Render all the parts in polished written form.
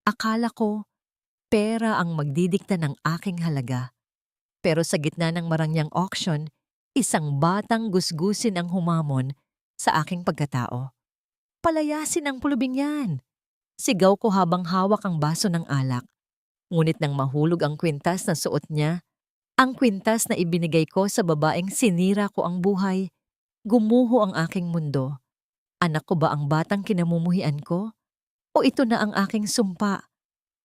Akala ko pera ang magdidikta ng aking halaga. Pero sa gitna ng marangyang auction, isang batang gusgusin ang humamon sa aking pagkatao. Palayasin ang pulubing yan! Sigaw ko habang hawak ang baso ng alak. Ngunit nang mahulog ang kwintas na suot niya, ang kwintas na ibinigay ko sa babaeng sinira ko ang buhay, gumuho ang aking mundo. Anak ko ba ang batang kinamumuhian ko? O ito na ang aking sumpa?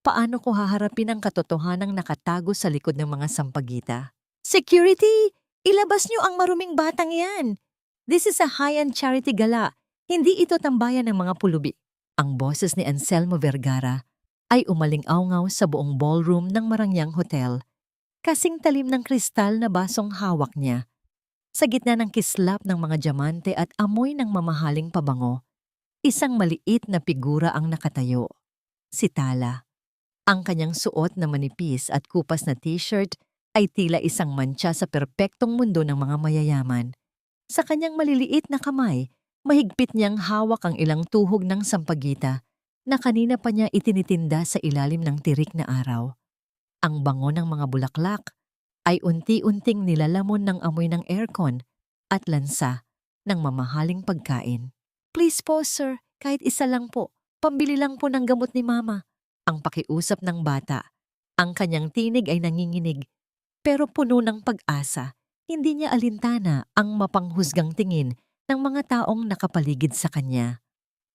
Paano ko haharapin ang katotohanang nakatago sa likod ng mga sampagita? Security! Ilabas niyo ang maruming batang yan! This is a high-end charity gala. Hindi ito tambayan ng mga pulubi. Ang boses ni Anselmo Vergara ay umaling-awngaw sa buong ballroom ng marangyang hotel. Kasing talim ng kristal na basong hawak niya. Sa gitna ng kislap ng mga diamante at amoy ng mamahaling pabango, isang maliit na figura ang nakatayo. Si Tala. Ang kanyang suot na manipis at kupas na t-shirt ay tila isang mantsa sa perpektong mundo ng mga mayayaman. Sa kanyang maliliit na kamay, mahigpit niyang hawak ang ilang tuhog ng sampagita na kanina pa niya itinitinda sa ilalim ng tirik na araw. Ang bango ng mga bulaklak ay unti-unting nilalamon ng amoy ng aircon at lansa ng mamahaling pagkain. Please po, sir, kahit isa lang po. Pambili lang po ng gamot ni Mama. Ang pakiusap ng bata. Ang kanyang tinig ay nanginginig, pero puno ng pag-asa. Hindi niya alintana ang mapanghusgang tingin ng mga taong nakapaligid sa kanya.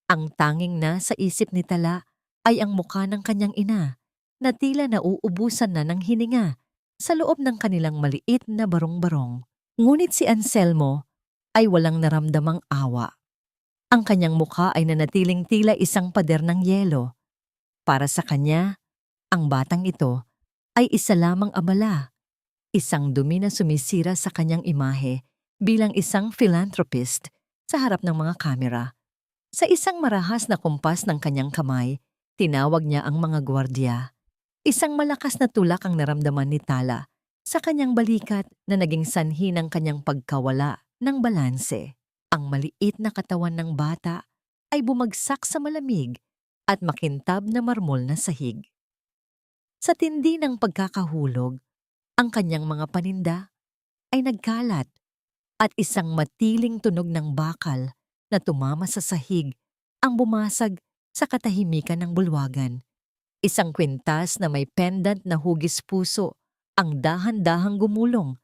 Ang tanging nasa isip ni Tala ay ang mukha ng kanyang ina na tila nauubusan na ng hininga sa loob ng kanilang maliit na barong-barong. Ngunit si Anselmo ay walang naramdamang awa. Ang kanyang mukha ay nanatiling tila isang pader ng yelo. Para sa kanya, ang batang ito ay isa lamang abala, isang dumi na sumisira sa kanyang imahe bilang isang philanthropist sa harap ng mga kamera. Sa isang marahas na kumpas ng kanyang kamay, tinawag niya ang mga gwardiya. Isang malakas na tulak ang naramdaman ni Tala sa kanyang balikat na naging sanhi ng kanyang pagkawala ng balanse. Ang maliit na katawan ng bata ay bumagsak sa malamig at makintab na marmol na sahig. Sa tindi ng pagkakahulog, ang kanyang mga paninda ay nagkalat at isang matiling tunog ng bakal na tumama sa sahig ang bumasag sa katahimikan ng bulwagan. Isang kwintas na may pendant na hugis puso ang dahan-dahang gumulong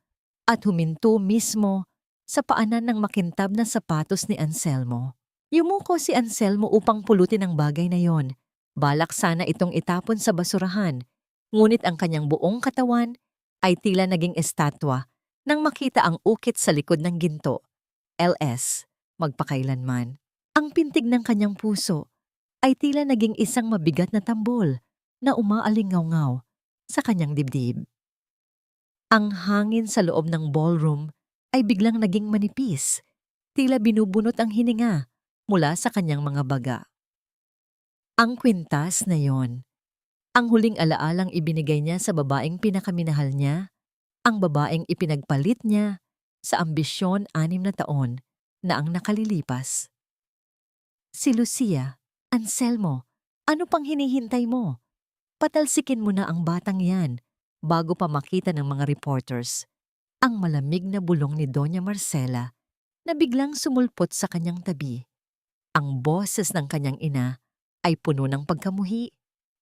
at huminto mismo sa paanan ng makintab na sapatos ni Anselmo. Yumuko si Anselmo upang pulutin ang bagay na yon. Balak sana itong itapon sa basurahan, ngunit ang kanyang buong katawan ay tila naging estatwa nang makita ang ukit sa likod ng ginto. LS, magpakailanman. Ang pintig ng kanyang puso ay tila naging isang mabigat na tambol na umaalingaw-ngaw sa kanyang dibdib. Ang hangin sa loob ng ballroom ay biglang naging manipis, tila binubunot ang hininga mula sa kanyang mga baga. Ang kwintas na yon, ang huling alaalang ibinigay niya sa babaeng pinakaminahal niya, ang babaeng ipinagpalit niya sa ambisyon 6 na taon na ang nakalilipas. Si Lucia, Anselmo, ano pang hinihintay mo? Patalsikin mo na ang batang yan bago pa makita ng mga reporters ang malamig na bulong ni Doña Marcela na biglang sumulpot sa kanyang tabi. Ang boses ng kanyang ina ay puno ng pagkamuhi.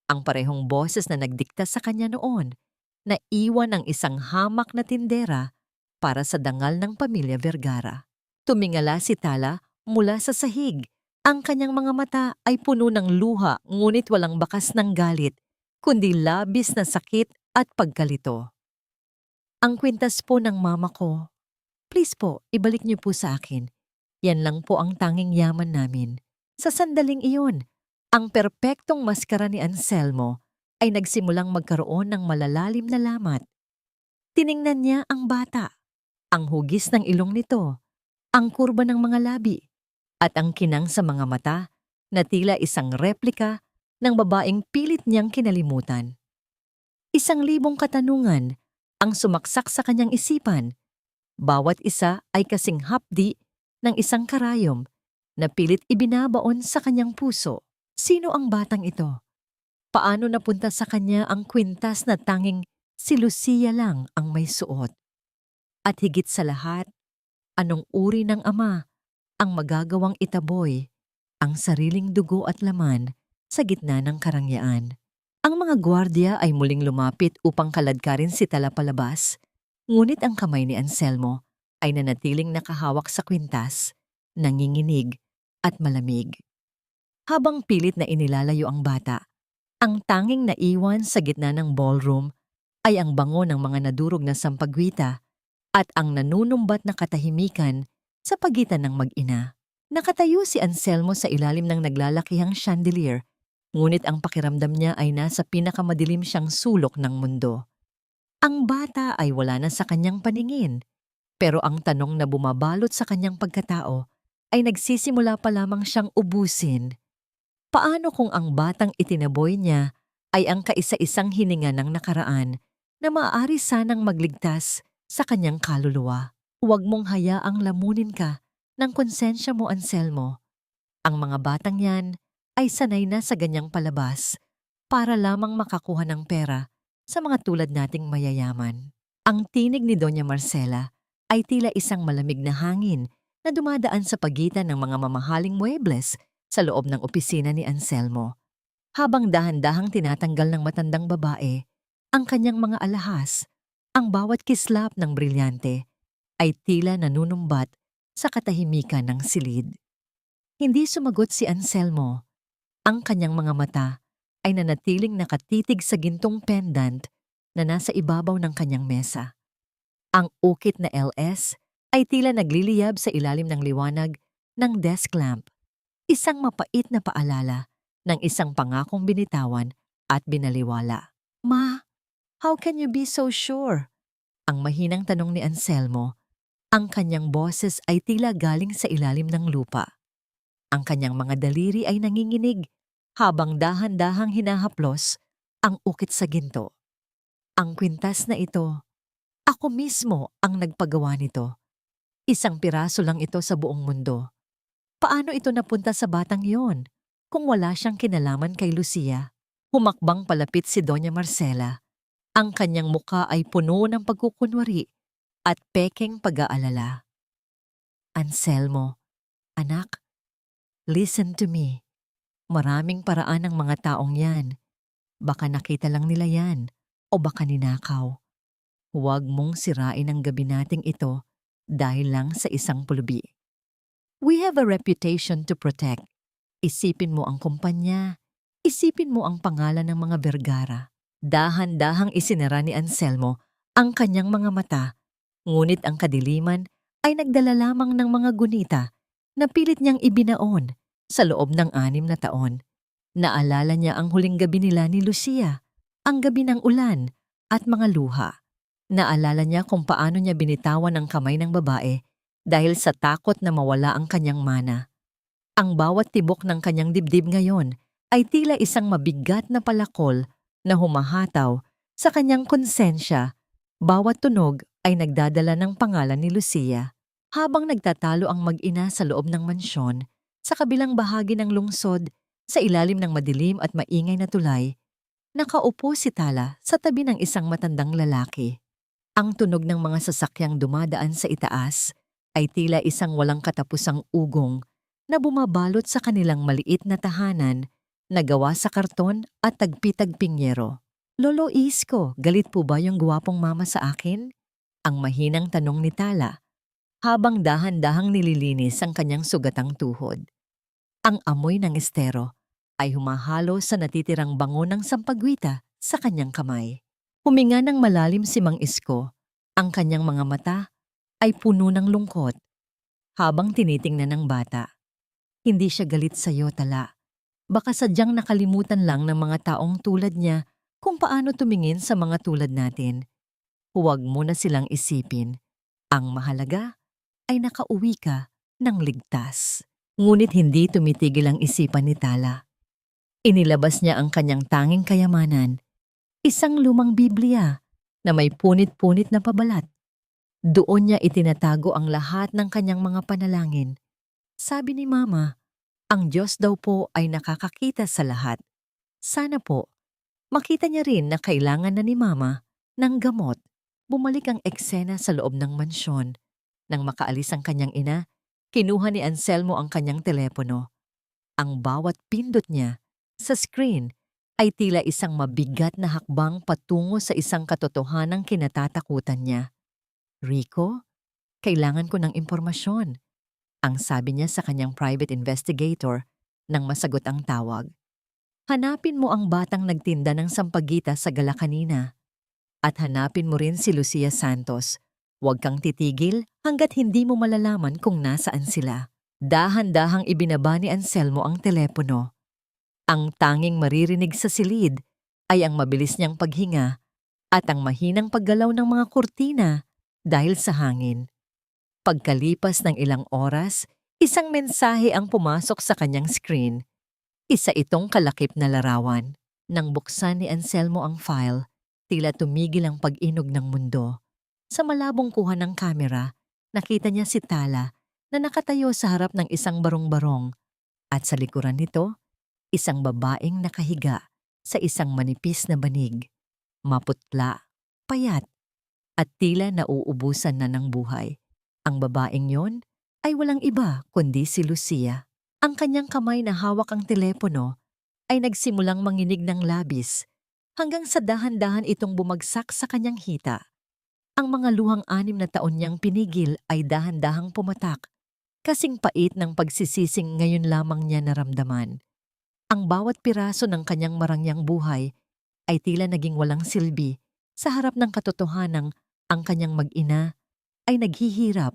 Ang parehong boses na nagdikta sa kanya noon na iwan ng isang hamak na tindera para sa dangal ng pamilya Vergara. Tumingala si Tala mula sa sahig. Ang kanyang mga mata ay puno ng luha ngunit walang bakas ng galit, kundi labis na sakit at pagkalito. Ang kwintas po ng mama ko. Please po, ibalik niyo po sa akin. Yan lang po ang tanging yaman namin. Sa sandaling iyon, ang perpektong maskara ni Anselmo ay nagsimulang magkaroon ng malalalim na lamat. Tiningnan niya ang bata, ang hugis ng ilong nito, ang kurba ng mga labi, at ang kinang sa mga mata na tila isang replika ng babaeng pilit niyang kinalimutan. 1,000 katanungan ang sumaksak sa kanyang isipan. Bawat isa ay kasing hapdi ng isang karayom na pilit ibinabaon sa kanyang puso. Sino ang batang ito? Paano napunta sa kanya ang kwintas na tanging si Lucia lang ang may suot? At higit sa lahat, anong uri ng ama ang magagawang itaboy ang sariling dugo at laman sa gitna ng karangyaan? Ang mga gwardiya ay muling lumapit upang kaladkarin si Tala palabas, ngunit ang kamay ni Anselmo ay nanatiling nakahawak sa kwintas, nanginginig at malamig. Habang pilit na inilalayo ang bata, ang tanging naiwan sa gitna ng ballroom ay ang bango ng mga nadurog na sampagwita at ang nanunumbat na katahimikan sa pagitan ng mag-ina. Nakatayo si Anselmo sa ilalim ng naglalakihang chandelier, ngunit ang pakiramdam niya ay nasa pinakamadilim siyang sulok ng mundo. Ang bata ay wala na sa kanyang paningin, pero ang tanong na bumabalot sa kanyang pagkatao ay nagsisimula pa lamang siyang ubusin. Paano kung ang batang itinaboy niya ay ang kaisa-isang hininga ng nakaraan na maaari sanang magligtas sa kanyang kaluluwa? Huwag mong hayaang lamunin ka ng konsensya mo, Anselmo. Ang mga batang yan ay sanay na sa ganyang palabas para lamang makakuha ng pera sa mga tulad nating mayayaman. Ang tinig ni Doña Marcela ay tila isang malamig na hangin na dumadaan sa pagitan ng mga mamahaling muebles sa loob ng opisina ni Anselmo. Habang dahan-dahang tinatanggal ng matandang babae ang kanyang mga alahas, ang bawat kislap ng brilyante ay tila nanunumbat sa katahimikan ng silid. Hindi sumagot si Anselmo. Ang kanyang mga mata ay nanatiling nakatitig sa gintong pendant na nasa ibabaw ng kanyang mesa. Ang ukit na LS ay tila nagliliyab sa ilalim ng liwanag ng desk lamp. Isang mapait na paalala ng isang pangakong binitawan at binaliwala. Ma, how can you be so sure? Ang mahinang tanong ni Anselmo. Ang kanyang boses ay tila galing sa ilalim ng lupa. Ang kanyang mga daliri ay nanginginig habang dahan-dahang hinahaplos ang ukit sa ginto. Ang kwintas na ito, ako mismo ang nagpagawa nito. Isang piraso lang ito sa buong mundo. Paano ito napunta sa batang yon kung wala siyang kinalaman kay Lucia? Humakbang palapit si Doña Marcela. Ang kanyang muka ay puno ng pagkukunwari at pekeng pag-aalala. Anselmo, anak, listen to me. Maraming paraan ng mga taong yan. Baka nakita lang nila yan o baka ninakaw. Huwag mong sirain ang gabi nating ito dahil lang sa isang pulubi. We have a reputation to protect. Isipin mo ang kumpanya. Isipin mo ang pangalan ng mga Vergara. Dahan-dahang isinara ni Anselmo ang kanyang mga mata, ngunit ang kadiliman ay nagdala lamang ng mga gunita na pilit niyang ibinaon sa loob ng 6 na taon. Naalala niya ang huling gabi nila ni Lucia, ang gabi ng ulan at mga luha. Naalala niya kung paano niya binitawan ang kamay ng babae dahil sa takot na mawala ang kanyang mana. Ang bawat tibok ng kanyang dibdib ngayon ay tila isang mabigat na palakol na humahataw sa kanyang konsensya. Bawat tunog ay nagdadala ng pangalan ni Lucia. Habang nagtatalo ang mag-ina sa loob ng mansyon, sa kabilang bahagi ng lungsod, sa ilalim ng madilim at maingay na tulay, nakaupo si Tala sa tabi ng isang matandang lalaki. Ang tunog ng mga sasakyang dumadaan sa itaas ay tila isang walang katapusang ugong na bumabalot sa kanilang maliit na tahanan na gawa sa karton at tagpi-tagping yero. Lolo Isko, galit po ba yung guwapong mama sa akin? Ang mahinang tanong ni Tala habang dahan-dahang nililinis ang kanyang sugatang tuhod. Ang amoy ng estero ay humahalo sa natitirang bango ng sampagwita sa kanyang kamay. Huminga ng malalim si Mang Isko. Ang kanyang mga mata ay puno ng lungkot habang tinitingnan ng bata. Hindi siya galit sa iyo, Tala. Baka sadyang nakalimutan lang ng mga taong tulad niya kung paano tumingin sa mga tulad natin. Huwag mo na silang isipin. Ang mahalaga ay nakauwi ka ng ligtas. Ngunit hindi tumitigil ang isipan ni Tala. Inilabas niya ang kanyang tanging kayamanan, isang lumang Biblia na may punit-punit na pabalat. Doon niya itinatago ang lahat ng kanyang mga panalangin. Sabi ni Mama, ang Diyos daw po ay nakakakita sa lahat. Sana po Makita niya rin na kailangan na ni Mama ng gamot. Bumalik ang eksena sa loob ng mansyon. Nang makaalis ang kanyang ina, kinuha ni Anselmo ang kanyang telepono. Ang bawat pindot niya sa screen ay tila isang mabigat na hakbang patungo sa isang katotohanang kinatatakutan niya. Rico, kailangan ko ng impormasyon, ang sabi niya sa kanyang private investigator nang masagot ang tawag. Hanapin mo ang batang nagtinda ng sampagita sa gala kanina. At hanapin mo rin si Lucia Santos. Huwag kang titigil hanggat hindi mo malalaman kung nasaan sila. Dahan-dahang ibinaba ni Anselmo ang telepono. Ang tanging maririnig sa silid ay ang mabilis niyang paghinga at ang mahinang paggalaw ng mga kurtina dahil sa hangin. Pagkalipas ng ilang oras, isang mensahe ang pumasok sa kanyang screen. Isa itong kalakip na larawan. Nang buksan ni Anselmo ang file, tila tumigil ang pag-inog ng mundo. Sa malabong kuha ng kamera, nakita niya si Tala na nakatayo sa harap ng isang barong-barong at sa likuran nito, isang babaeng nakahiga sa isang manipis na banig. Maputla, payat, at tila nauubusan na ng buhay. Ang babaeng yon ay walang iba kundi si Lucia. Ang kanyang kamay na hawak ang telepono ay nagsimulang manginig ng labis hanggang sa dahan-dahan itong bumagsak sa kanyang hita. Ang mga luhang 6 na taon niyang pinigil ay dahan-dahang pumatak, kasing pait ng pagsisising ngayon lamang niya naramdaman. Ang bawat piraso ng kanyang marangyang buhay ay tila naging walang silbi sa harap ng katotohanang ang kanyang mag-ina ay naghihirap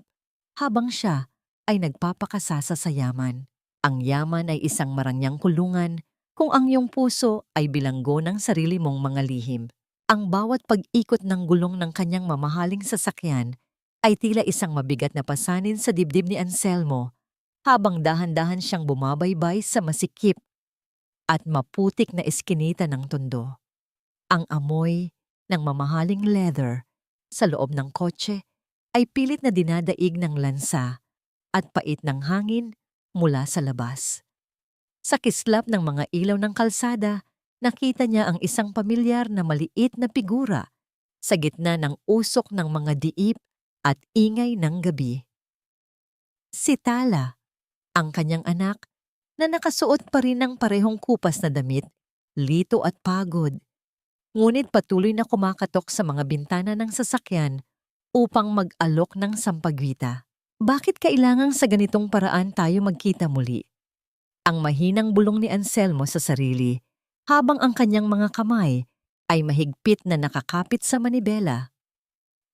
habang siya ay nagpapakasasa sa yaman. Ang yaman ay isang marangyang kulungan kung ang iyong puso ay bilanggo ng sarili mong mga lihim. Ang bawat pag-ikot ng gulong ng kanyang mamahaling sasakyan ay tila isang mabigat na pasanin sa dibdib ni Anselmo habang dahan-dahan siyang bumabaybay sa masikip at maputik na eskinita ng tondo. Ang amoy ng mamahaling leather sa loob ng kotse ay pilit na dinadaig ng lansa at pait ng hangin mula sa labas. Sa kislap ng mga ilaw ng kalsada, nakita niya ang isang pamilyar na maliit na figura sa gitna ng usok ng mga diip at ingay ng gabi. Si Tala, ang kanyang anak, na nakasuot pa rin ng parehong kupas na damit, lito at pagod. Ngunit patuloy na kumakatok sa mga bintana ng sasakyan upang mag-alok ng sampagwita. Bakit kailangang sa ganitong paraan tayo magkita muli? Ang mahinang bulong ni Anselmo sa sarili habang ang kanyang mga kamay ay mahigpit na nakakapit sa manibela.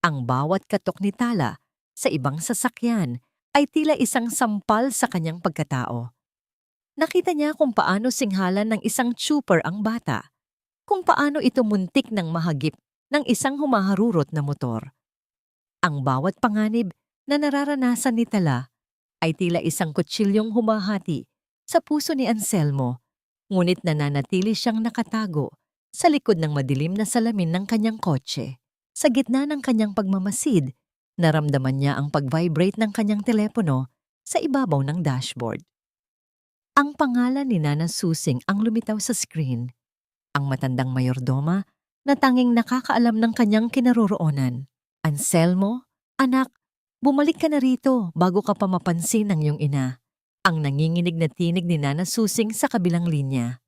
Ang bawat katok ni Tala sa ibang sasakyan ay tila isang sampal sa kanyang pagkatao. Nakita niya kung paano singhalan ng isang trooper ang bata, kung paano ito muntik ng mahagip ng isang humaharurot na motor. Ang bawat panganib na nararanasan ni Tala ay tila isang kutsilyong humahati sa puso ni Anselmo, ngunit nananatili siyang nakatago sa likod ng madilim na salamin ng kanyang kotse. Sa gitna ng kanyang pagmamasid, naramdaman niya ang pag-vibrate ng kanyang telepono sa ibabaw ng dashboard. Ang pangalan ni Nana Susing ang lumitaw sa screen, ang matandang mayordoma na tanging nakakaalam ng kanyang kinaroroonan. Anselmo, anak, bumalik ka na rito bago ka pa mapansin ng iyong ina. Ang nanginginig na tinig ni Nana Susing sa kabilang linya.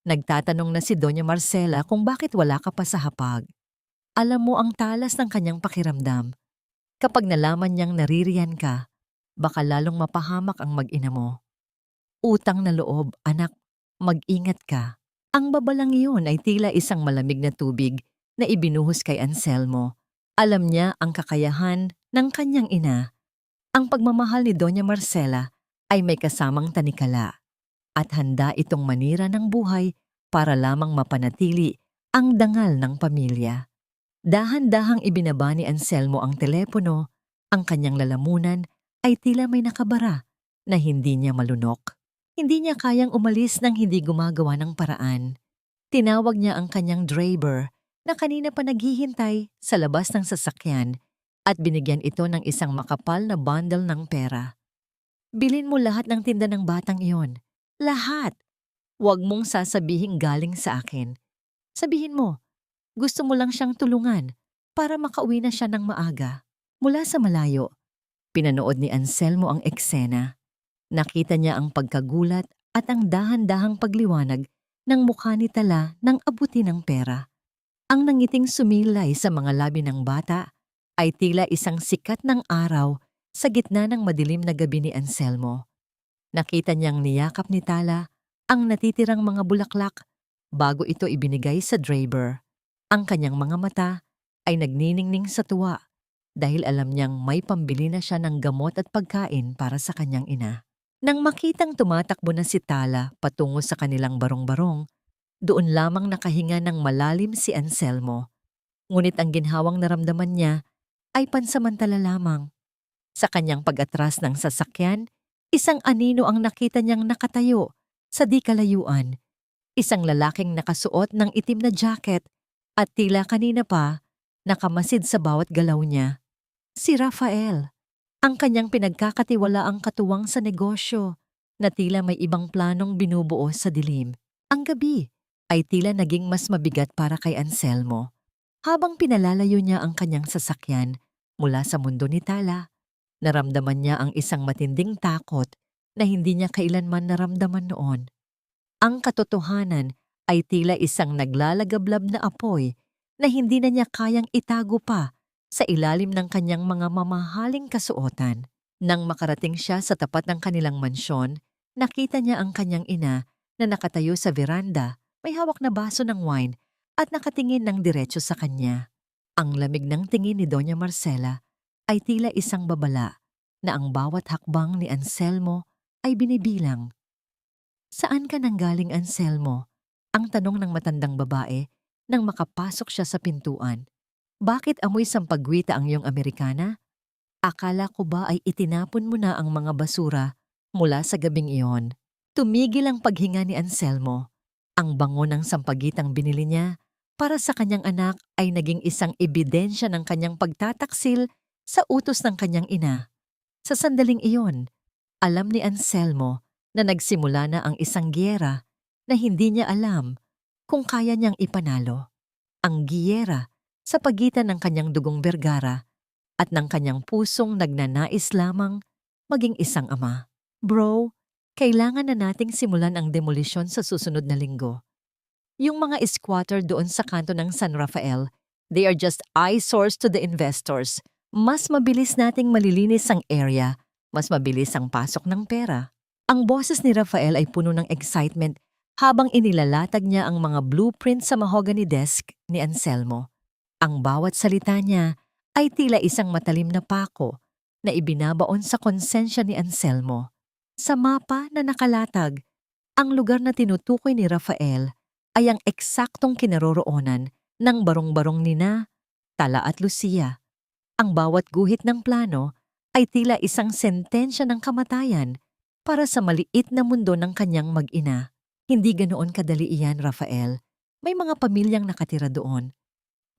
Nagtatanong na si Doña Marcela kung bakit wala ka pa sa hapag. Alam mo ang talas ng kanyang pakiramdam. Kapag nalaman niyang naririyan ka, baka lalong mapahamak ang mag-ina mo. Utang na loob, anak, mag-ingat ka. Ang babalang iyon ay tila isang malamig na tubig na ibinuhos kay Anselmo. Alam niya ang kakayahan ng kanyang ina. Ang pagmamahal ni Doña Marcela ay may kasamang tanikala at handa itong manira ng buhay para lamang mapanatili ang dangal ng pamilya. Dahan-dahang ibinaba ni Anselmo ang telepono, ang kanyang lalamunan ay tila may nakabara na hindi niya malunok. Hindi niya kayang umalis nang hindi gumagawa ng paraan. Tinawag niya ang kanyang driver na kanina pa naghihintay sa labas ng sasakyan at binigyan ito ng isang makapal na bundle ng pera. Bilhin mo lahat ng tinda ng batang iyon. Lahat. Huwag mong sasabihing galing sa akin. Sabihin mo, gusto mo lang siyang tulungan para makauwi na siya ng maaga. Mula sa malayo, pinanood ni Anselmo ang eksena. Nakita niya ang pagkagulat at ang dahan-dahang pagliwanag ng mukha ni Tala nang abutin ng pera. Ang nangiting sumilay sa mga labi ng bata ay tila isang sikat ng araw sa gitna ng madilim na gabi ni Anselmo. Nakita niyang niyakap ni Tala ang natitirang mga bulaklak bago ito ibinigay sa driver. Ang kanyang mga mata ay nagniningning sa tuwa dahil alam niyang may pambili na siya ng gamot at pagkain para sa kanyang ina. Nang makitang tumatakbo na si Tala patungo sa kanilang barong-barong, doon lamang nakahinga ng malalim si Anselmo. Ngunit ang ginhawang naramdaman niya ay pansamantala lamang. Sa kanyang pag-atras ng sasakyan, isang anino ang nakita niyang nakatayo sa di kalayuan. Isang lalaking nakasuot ng itim na jacket at tila kanina pa nakamasid sa bawat galaw niya. Si Rafael, ang kanyang pinagkakatiwalaang katuwang sa negosyo na tila may ibang planong binubuo sa dilim. Ang gabi ay tila naging mas mabigat para kay Anselmo. Habang pinalalayo niya ang kanyang sasakyan mula sa mundo ni Tala, naramdaman niya ang isang matinding takot na hindi niya kailanman naramdaman noon. Ang katotohanan ay tila isang naglalagablab na apoy na hindi na niya kayang itago pa sa ilalim ng kanyang mga mamahaling kasuotan. Nang makarating siya sa tapat ng kanilang mansyon, nakita niya ang kanyang ina na nakatayo sa veranda, may hawak na baso ng wine at nakatingin ng diretso sa kanya. Ang lamig ng tingin ni Doña Marcela ay tila isang babala na ang bawat hakbang ni Anselmo ay binibilang. "Saan ka nanggaling, Anselmo?" Ang tanong ng matandang babae nang makapasok siya sa pintuan. "Bakit amoy sampagwita ang iyong Amerikana? Akala ko ba ay itinapon mo na ang mga basura mula sa gabing iyon?" Tumigil ang paghinga ni Anselmo. Ang bango ng sampagitang binili niya para sa kanyang anak ay naging isang ebidensya ng kanyang pagtataksil sa utos ng kanyang ina. Sa sandaling iyon, alam ni Anselmo na nagsimula na ang isang giyera na hindi niya alam kung kaya niyang ipanalo. Ang giyera sa pagitan ng kanyang dugong Vergara at ng kanyang pusong nagnanais lamang maging isang ama. "Bro, kailangan na nating simulan ang demolisyon sa susunod na linggo. Yung mga squatter doon sa kanto ng San Rafael, they are just eyesores to the investors. Mas mabilis nating malilinis ang area, mas mabilis ang pasok ng pera." Ang boses ni Rafael ay puno ng excitement habang inilalatag niya ang mga blueprint sa mahogany desk ni Anselmo. Ang bawat salita niya ay tila isang matalim na pako na ibinabaon sa konsensya ni Anselmo. Sa mapa na nakalatag, ang lugar na tinutukoy ni Rafael ay ang eksaktong kinaroroonan ng barong-barong nina, Tala at Lucia. Ang bawat guhit ng plano ay tila isang sentensya ng kamatayan para sa maliit na mundo ng kanyang mag-ina. Hindi ganoon kadali iyan, Rafael. May mga pamilyang nakatira doon.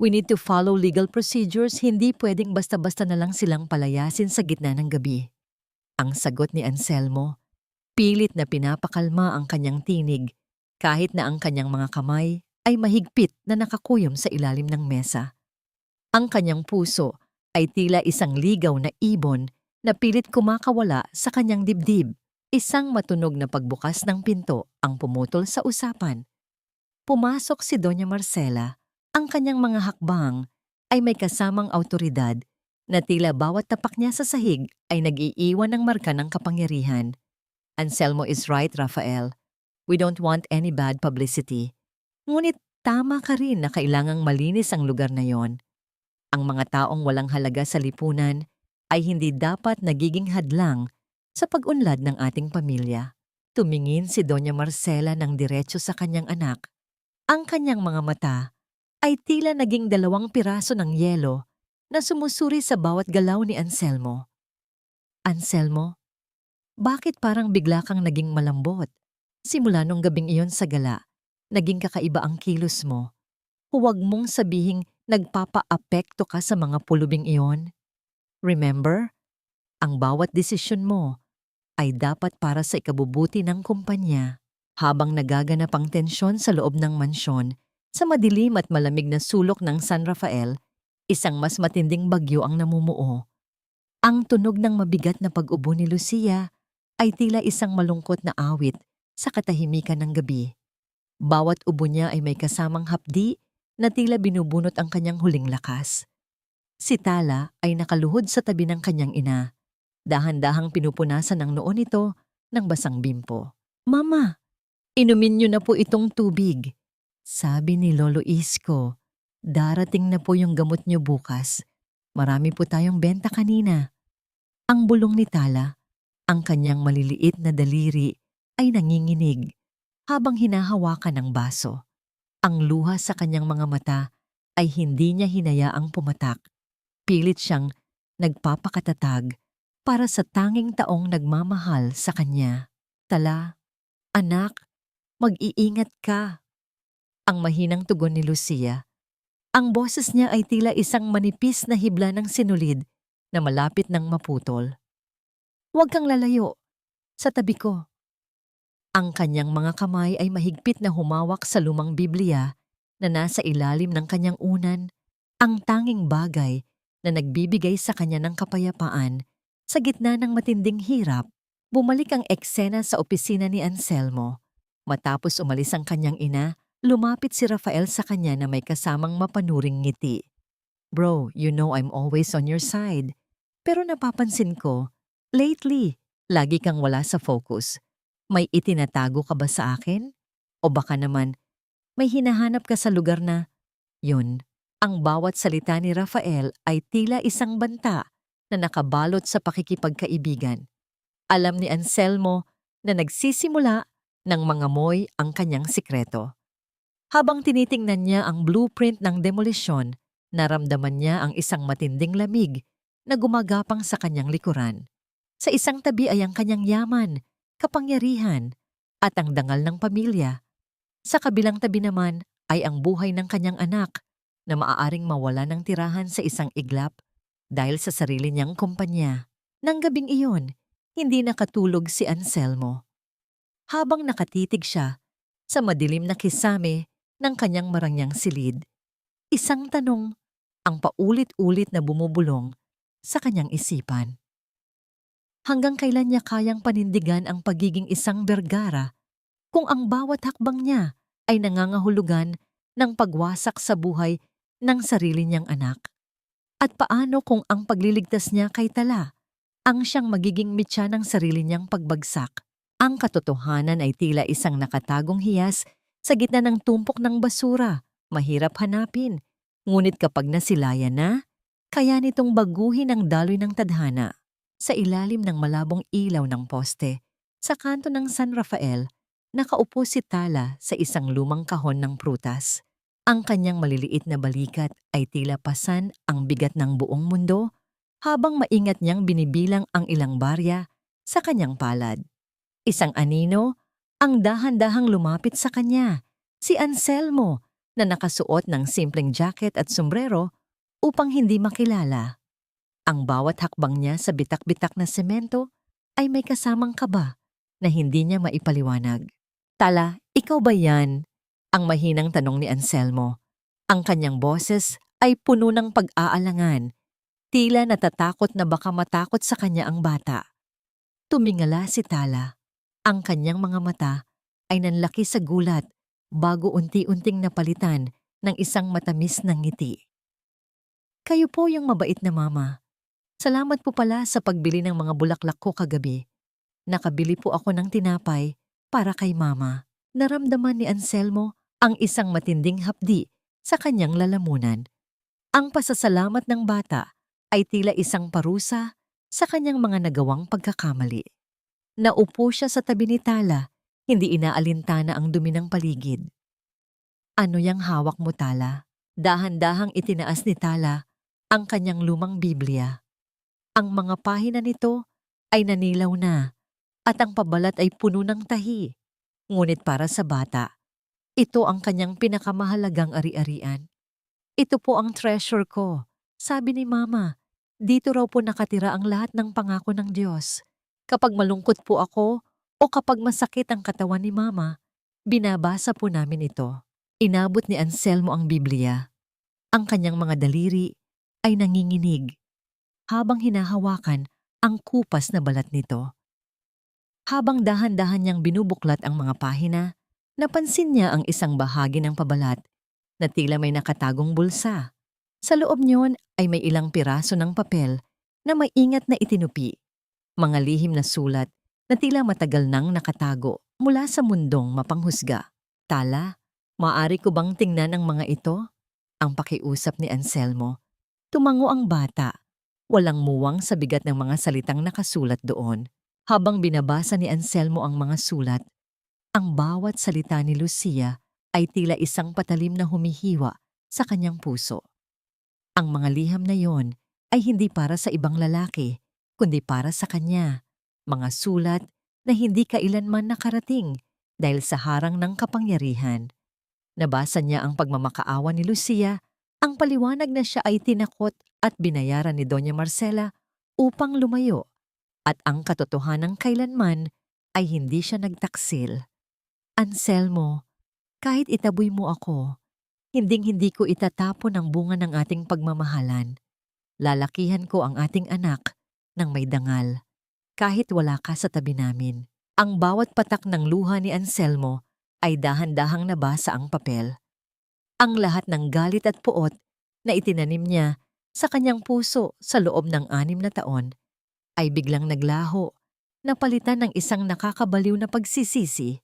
We need to follow legal procedures, hindi pwedeng basta-basta na lang silang palayasin sa gitna ng gabi. Ang sagot ni Anselmo, pilit na pinapakalma ang kanyang tinig kahit na ang kanyang mga kamay ay mahigpit na nakakuyom sa ilalim ng mesa. Ang kanyang puso ay tila isang ligaw na ibon na pilit kumakawala sa kanyang dibdib. Isang matunog na pagbukas ng pinto ang pumutol sa usapan. Pumasok si Doña Marcela. Ang kanyang mga hakbang ay may kasamang awtoridad na tila bawat tapak niya sa sahig ay nag-iiwan ng marka ng kapangyarihan. "Anselmo is right, Rafael. We don't want any bad publicity. Ngunit tama ka rin na kailangang malinis ang lugar na yon. Ang mga taong walang halaga sa lipunan ay hindi dapat nagiging hadlang sa pag-unlad ng ating pamilya." Tumingin si Doña Marcela ng diretso sa kanyang anak. Ang kanyang mga mata ay tila naging 2 piraso ng yelo na sumusuri sa bawat galaw ni Anselmo. "Anselmo, bakit parang bigla kang naging malambot? Simula nung gabing iyon sa gala, naging kakaiba ang kilos mo. Huwag mong sabihing nagpapa-apekto ka sa mga pulubing iyon. Remember, ang bawat desisyon mo ay dapat para sa ikabubuti ng kumpanya." Habang nagaganap ang tensyon sa loob ng mansyon, Sa madilim at malamig na sulok ng San Rafael, isang mas matinding bagyo ang namumuo. Ang tunog ng mabigat na pag-ubo ni Lucia ay tila isang malungkot na awit sa katahimikan ng gabi. Bawat ubo niya ay may kasamang hapdi na tila binubunot ang kanyang huling lakas. Si Tala ay nakaluhod sa tabi ng kanyang ina. Dahan-dahang pinupunasan ng noo nito ng basang bimpo. "Mama, inumin niyo na po itong tubig," sabi ni Lolo Isko. "Darating na po yung gamot niyo bukas. Marami po tayong benta kanina." Ang bulong ni Tala, ang kanyang maliliit na daliri ay nanginginig habang hinahawakan ng baso. Ang luha sa kanyang mga mata ay hindi niya hinayaang pumatak. Pilit siyang nagpapakatatag para sa tanging taong nagmamahal sa kanya. "Tala, anak, mag-iingat ka." Ang mahinang tugon ni Lucia. Ang boses niya ay tila isang manipis na hibla ng sinulid na malapit ng maputol. "Huwag kang lalayo, sa tabi ko." Ang kanyang mga kamay ay mahigpit na humawak sa lumang Biblia na nasa ilalim ng kanyang unan, ang tanging bagay na nagbibigay sa kanya ng kapayapaan. Sa gitna ng matinding hirap, bumalik ang eksena sa opisina ni Anselmo. Matapos umalis ang kanyang ina, lumapit si Rafael sa kanya na may kasamang mapanuring ngiti. "Bro, you know I'm always on your side. Pero napapansin ko, lately, lagi kang wala sa focus. May itinatago ka ba sa akin? O baka naman, may hinahanap ka sa lugar na..." Yun, ang bawat salita ni Rafael ay tila isang banta na nakabalot sa pakikipagkaibigan. Alam ni Anselmo na nagsisimula ng mangamoy ang kanyang sikreto. Habang tinitingnan niya ang blueprint ng demolisyon, naramdaman niya ang isang matinding lamig na gumagapang sa kanyang likuran. Sa isang tabi ay ang kanyang yaman, kapangyarihan, at ang dangal ng pamilya. Sa kabilang tabi naman ay ang buhay ng kanyang anak na maaaring mawala ng tirahan sa isang iglap dahil sa sarili niyang kumpanya. Nang gabing iyon, hindi nakatulog si Anselmo. Habang nakatitig siya sa madilim na kisame ng kanyang marangyang silid, isang tanong ang paulit-ulit na bumubulong sa kanyang isipan. Hanggang kailan niya kayang panindigan ang pagiging isang bergara kung ang bawat hakbang niya ay nangangahulugan ng pagwasak sa buhay ng sarili niyang anak? At paano kung ang pagliligtas niya kay Tala ang siyang magiging mitya ng sarili niyang pagbagsak? Ang katotohanan ay tila isang nakatagong hiyas sa gitna ng tumpok ng basura. Mahirap hanapin, ngunit kapag nasilayan na, kaya nitong baguhin ang daloy ng tadhana. Sa ilalim ng malabong ilaw ng poste, sa kanto ng San Rafael, nakaupo si Tala sa isang lumang kahon ng prutas. Ang kanyang maliliit na balikat ay tila pasan ang bigat ng buong mundo habang maingat niyang binibilang ang ilang barya sa kanyang palad. Isang anino ang dahan-dahang lumapit sa kanya, si Anselmo, na nakasuot ng simpleng jacket at sombrero upang hindi makilala. Ang bawat hakbang niya sa bitak-bitak na semento ay may kasamang kaba na hindi niya maipaliwanag. "Tala, ikaw ba yan?" Ang mahinang tanong ni Anselmo. Ang kanyang boses ay puno ng pag-aalangan, tila natatakot na baka matakot sa kanya ang bata. Tumingala si Tala. Ang kanyang mga mata ay nanlaki sa gulat bago unti-unting napalitan ng isang matamis na ngiti. "Kayo po yung mabait na mama. Salamat po pala sa pagbili ng mga bulaklak ko kagabi. Nakabili po ako ng tinapay para kay mama." Naramdaman ni Anselmo ang isang matinding hapdi sa kanyang lalamunan. Ang pasasalamat ng bata ay tila isang parusa sa kanyang mga nagawang pagkakamali. Naupo siya sa tabi ni Tala, hindi inaalintana ang dumi ng paligid. "Ano yang hawak mo, Tala?" Dahan-dahang itinaas ni Tala ang kanyang lumang Biblia. Ang mga pahina nito ay nanilaw na at ang pabalat ay puno ng tahi. Ngunit para sa bata, ito ang kanyang pinakamahalagang ari-arian. "Ito po ang treasure ko," sabi ni Mama. "Dito raw po nakatira ang lahat ng pangako ng Diyos. Kapag malungkot po ako o kapag masakit ang katawan ni Mama, binabasa po namin ito." Inabot ni Anselmo ang Biblia. Ang kanyang mga daliri ay nanginginig habang hinahawakan ang kupas na balat nito. Habang dahan-dahan niyang binubuklat ang mga pahina, napansin niya ang isang bahagi ng pabalat na tila may nakatagong bulsa. Sa loob niyon ay may ilang piraso ng papel na maingat na itinupi, mga lihim na sulat na tila matagal nang nakatago mula sa mundong mapanghusga. Tala, maaari ko bang tingnan ang mga ito? Ang pakiusap ni Anselmo. Tumango ang bata, walang muwang sa bigat ng mga salitang nakasulat doon. Habang binabasa ni Anselmo ang mga sulat, ang bawat salita ni Lucia ay tila isang patalim na humihiwa sa kanyang puso. Ang mga liham na yon ay hindi para sa ibang lalaki, kundi para sa kanya. Mga sulat na hindi kailanman nakarating dahil sa harang ng kapangyarihan. Nabasa niya ang pagmamakaawa ni Lucia, ang paliwanag na siya ay tinakot at binayaran ni Doña Marcela upang lumayo, at ang katotohanang kailanman ay hindi siya nagtaksil. Anselmo, kahit itaboy mo ako, hinding-hindi ko itatapon ang bunga ng ating pagmamahalan. Lalakihan ko ang ating anak ng may dangal, kahit wala ka sa tabi namin. Ang bawat patak ng luha ni Anselmo ay dahan-dahang nabasa ang papel. Ang lahat ng galit at puot na itinanim niya sa kanyang puso sa loob ng 6 na taon ay biglang naglaho, napalitan ng isang nakakabaliw na pagsisisi.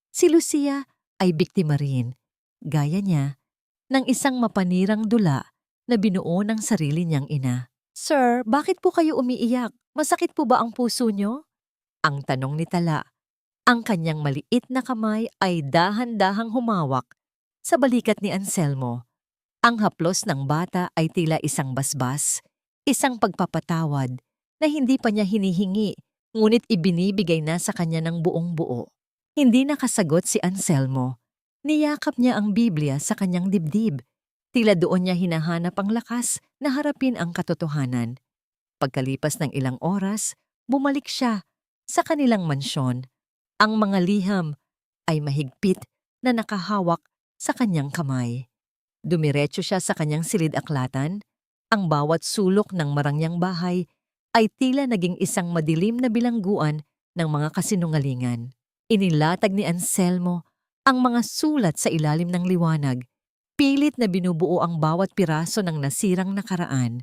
Si Lucia ay biktima rin, gaya niya, ng isang mapanirang dula na binuo ng sarili niyang ina. "Sir, bakit po kayo umiiyak? Masakit po ba ang puso niyo?" Ang tanong ni Tala. Ang kanyang maliit na kamay ay dahan-dahang humawak sa balikat ni Anselmo. Ang haplos ng bata ay tila isang basbas, isang pagpapatawad na hindi pa niya hinihingi, ngunit ibinibigay na sa kanya ng buong buo. Hindi nakasagot si Anselmo. Niyakap niya ang Biblia sa kanyang dibdib. Tila doon niya hinahanap ang lakas na harapin ang katotohanan. Pagkalipas ng ilang oras, bumalik siya sa kanilang mansyon. Ang mga liham ay mahigpit na nakahawak sa kanyang kamay. Dumiretso siya sa kanyang silid-aklatan. Ang bawat sulok ng marangyang bahay ay tila naging isang madilim na bilangguan ng mga kasinungalingan. Inilatag ni Anselmo ang mga sulat sa ilalim ng liwanag, pilit na binubuo ang bawat piraso ng nasirang nakaraan.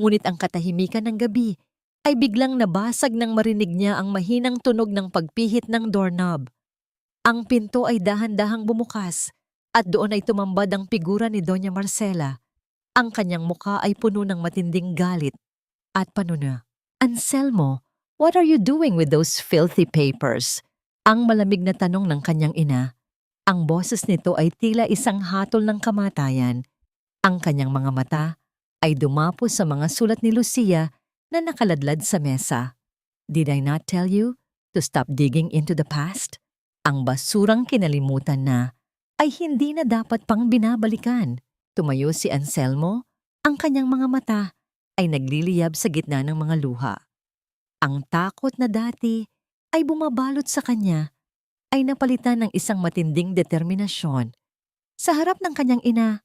Ngunit ang katahimikan ng gabi ay biglang nabasag nang marinig niya ang mahinang tunog ng pagpihit ng doorknob. Ang pinto ay dahan-dahang bumukas at doon ay tumambad ang figura ni Doña Marcela. Ang kanyang mukha ay puno ng matinding galit at panuna. "Anselmo, what are you doing with those filthy papers?" Ang malamig na tanong ng kanyang ina. Ang boses nito ay tila isang hatol ng kamatayan. Ang kanyang mga mata ay dumapo sa mga sulat ni Lucia na nakaladlad sa mesa. "Did I not tell you to stop digging into the past?" Ang basurang kinalimutan na ay hindi na dapat pang binabalikan. Tumayo si Anselmo, ang kanyang mga mata ay nagliliyab sa gitna ng mga luha. Ang takot na dati ay bumabalot sa kanya ay napalitan ng isang matinding determinasyon. Sa harap ng kanyang ina,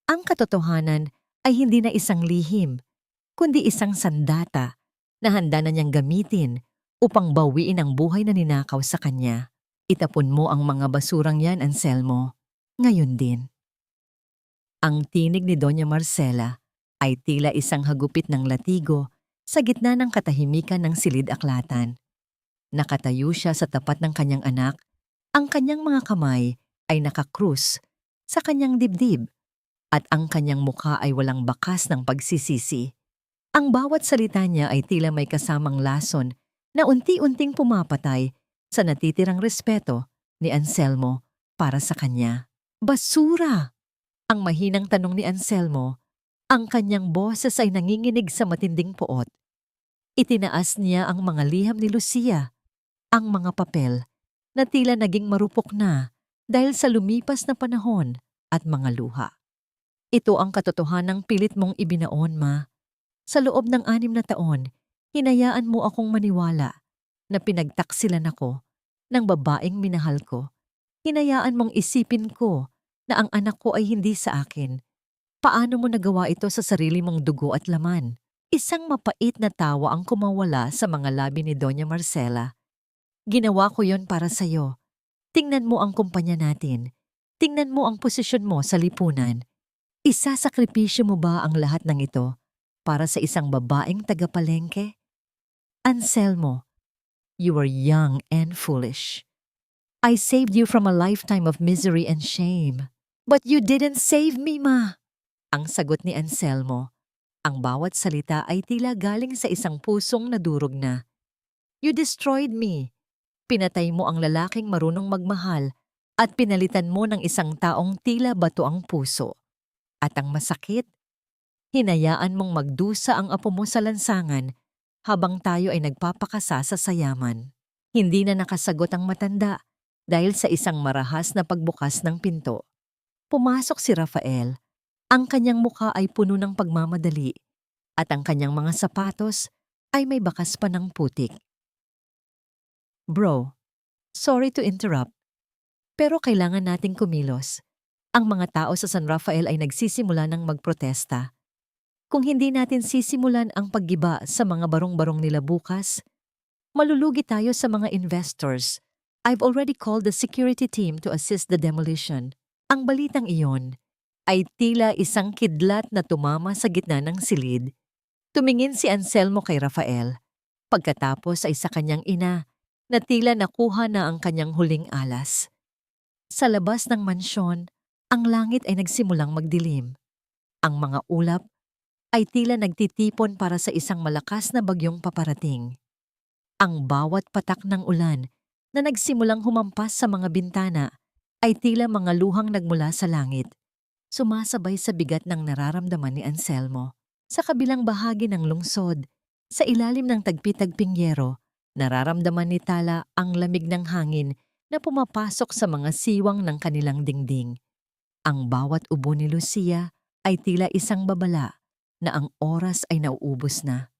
ang katotohanan ay hindi na isang lihim, kundi isang sandata na handa na niyang gamitin upang bawiin ang buhay na ninakaw sa kanya. "Itapon mo ang mga basurang yan, Anselmo. Ngayon din." Ang tinig ni Doña Marcela ay tila isang hagupit ng latigo sa gitna ng katahimikan ng silid-aklatan. Nakatayo siya sa tapat ng kanyang anak. Ang kanyang mga kamay ay nakakrus sa kanyang dibdib at ang kanyang mukha ay walang bakas ng pagsisisi. Ang bawat salita niya ay tila may kasamang lason na unti-unting pumapatay sa natitirang respeto ni Anselmo para sa kanya. "Basura!" Ang mahinang tanong ni Anselmo. Ang kanyang boses ay nanginginig sa matinding puot. Itinaas niya ang mga liham ni Lucia, ang mga papel na tila naging marupok na dahil sa lumipas na panahon at mga luha. "Ito ang katotohanang pilit mong ibinaon, Ma. Sa loob ng 6 na taon, hinayaan mo akong maniwala na pinagtaksilan ako ng babaeng minahal ko. Hinayaan mong isipin ko na ang anak ko ay hindi sa akin. Paano mo nagawa ito sa sarili mong dugo at laman? Isang mapait na tawa ang kumawala sa mga labi ni Doña Marcela. Ginawa ko yon para sa'yo. Tingnan mo ang kumpanya natin. Tingnan mo ang posisyon mo sa lipunan. Isasakripisyo mo ba ang lahat ng ito para sa isang babaeng tagapalengke? Anselmo, you were young and foolish. I saved you from a lifetime of misery and shame. But you didn't save me, Ma. Ang sagot ni Anselmo. Ang bawat salita ay tila galing sa isang pusong nadurog na. You destroyed me. Pinatay mo ang lalaking marunong magmahal at pinalitan mo ng isang taong tila bato ang puso. At ang masakit, hinayaan mong magdusa ang apo mo sa lansangan habang tayo ay nagpapakasa sa sayaman. Hindi na nakasagot ang matanda dahil sa isang marahas na pagbukas ng pinto. Pumasok si Rafael. Ang kanyang mukha ay puno ng pagmamadali at ang kanyang mga sapatos ay may bakas pa ng putik. Bro, sorry to interrupt, pero kailangan nating kumilos. Ang mga tao sa San Rafael ay nagsisimula ng magprotesta. Kung hindi natin sisimulan ang paggiba sa mga barong-barong nila bukas, malulugi tayo sa mga investors. I've already called the security team to assist the demolition. Ang balitang iyon ay tila isang kidlat na tumama sa gitna ng silid. Tumingin si Anselmo kay Rafael. Pagkatapos ay sa kanyang ina na tila nakuha na ang kanyang huling alas. Sa labas ng mansyon, ang langit ay nagsimulang magdilim. Ang mga ulap ay tila nagtitipon para sa isang malakas na bagyong paparating. Ang bawat patak ng ulan na nagsimulang humampas sa mga bintana ay tila mga luhang nagmula sa langit, sumasabay sa bigat ng nararamdaman ni Anselmo. Sa kabilang bahagi ng lungsod, sa ilalim ng tagpi-tagping yero, nararamdaman ni Tala ang lamig ng hangin na pumapasok sa mga siwang ng kanilang dingding. Ang bawat ubo ni Lucia ay tila isang babala na ang oras ay nauubos na.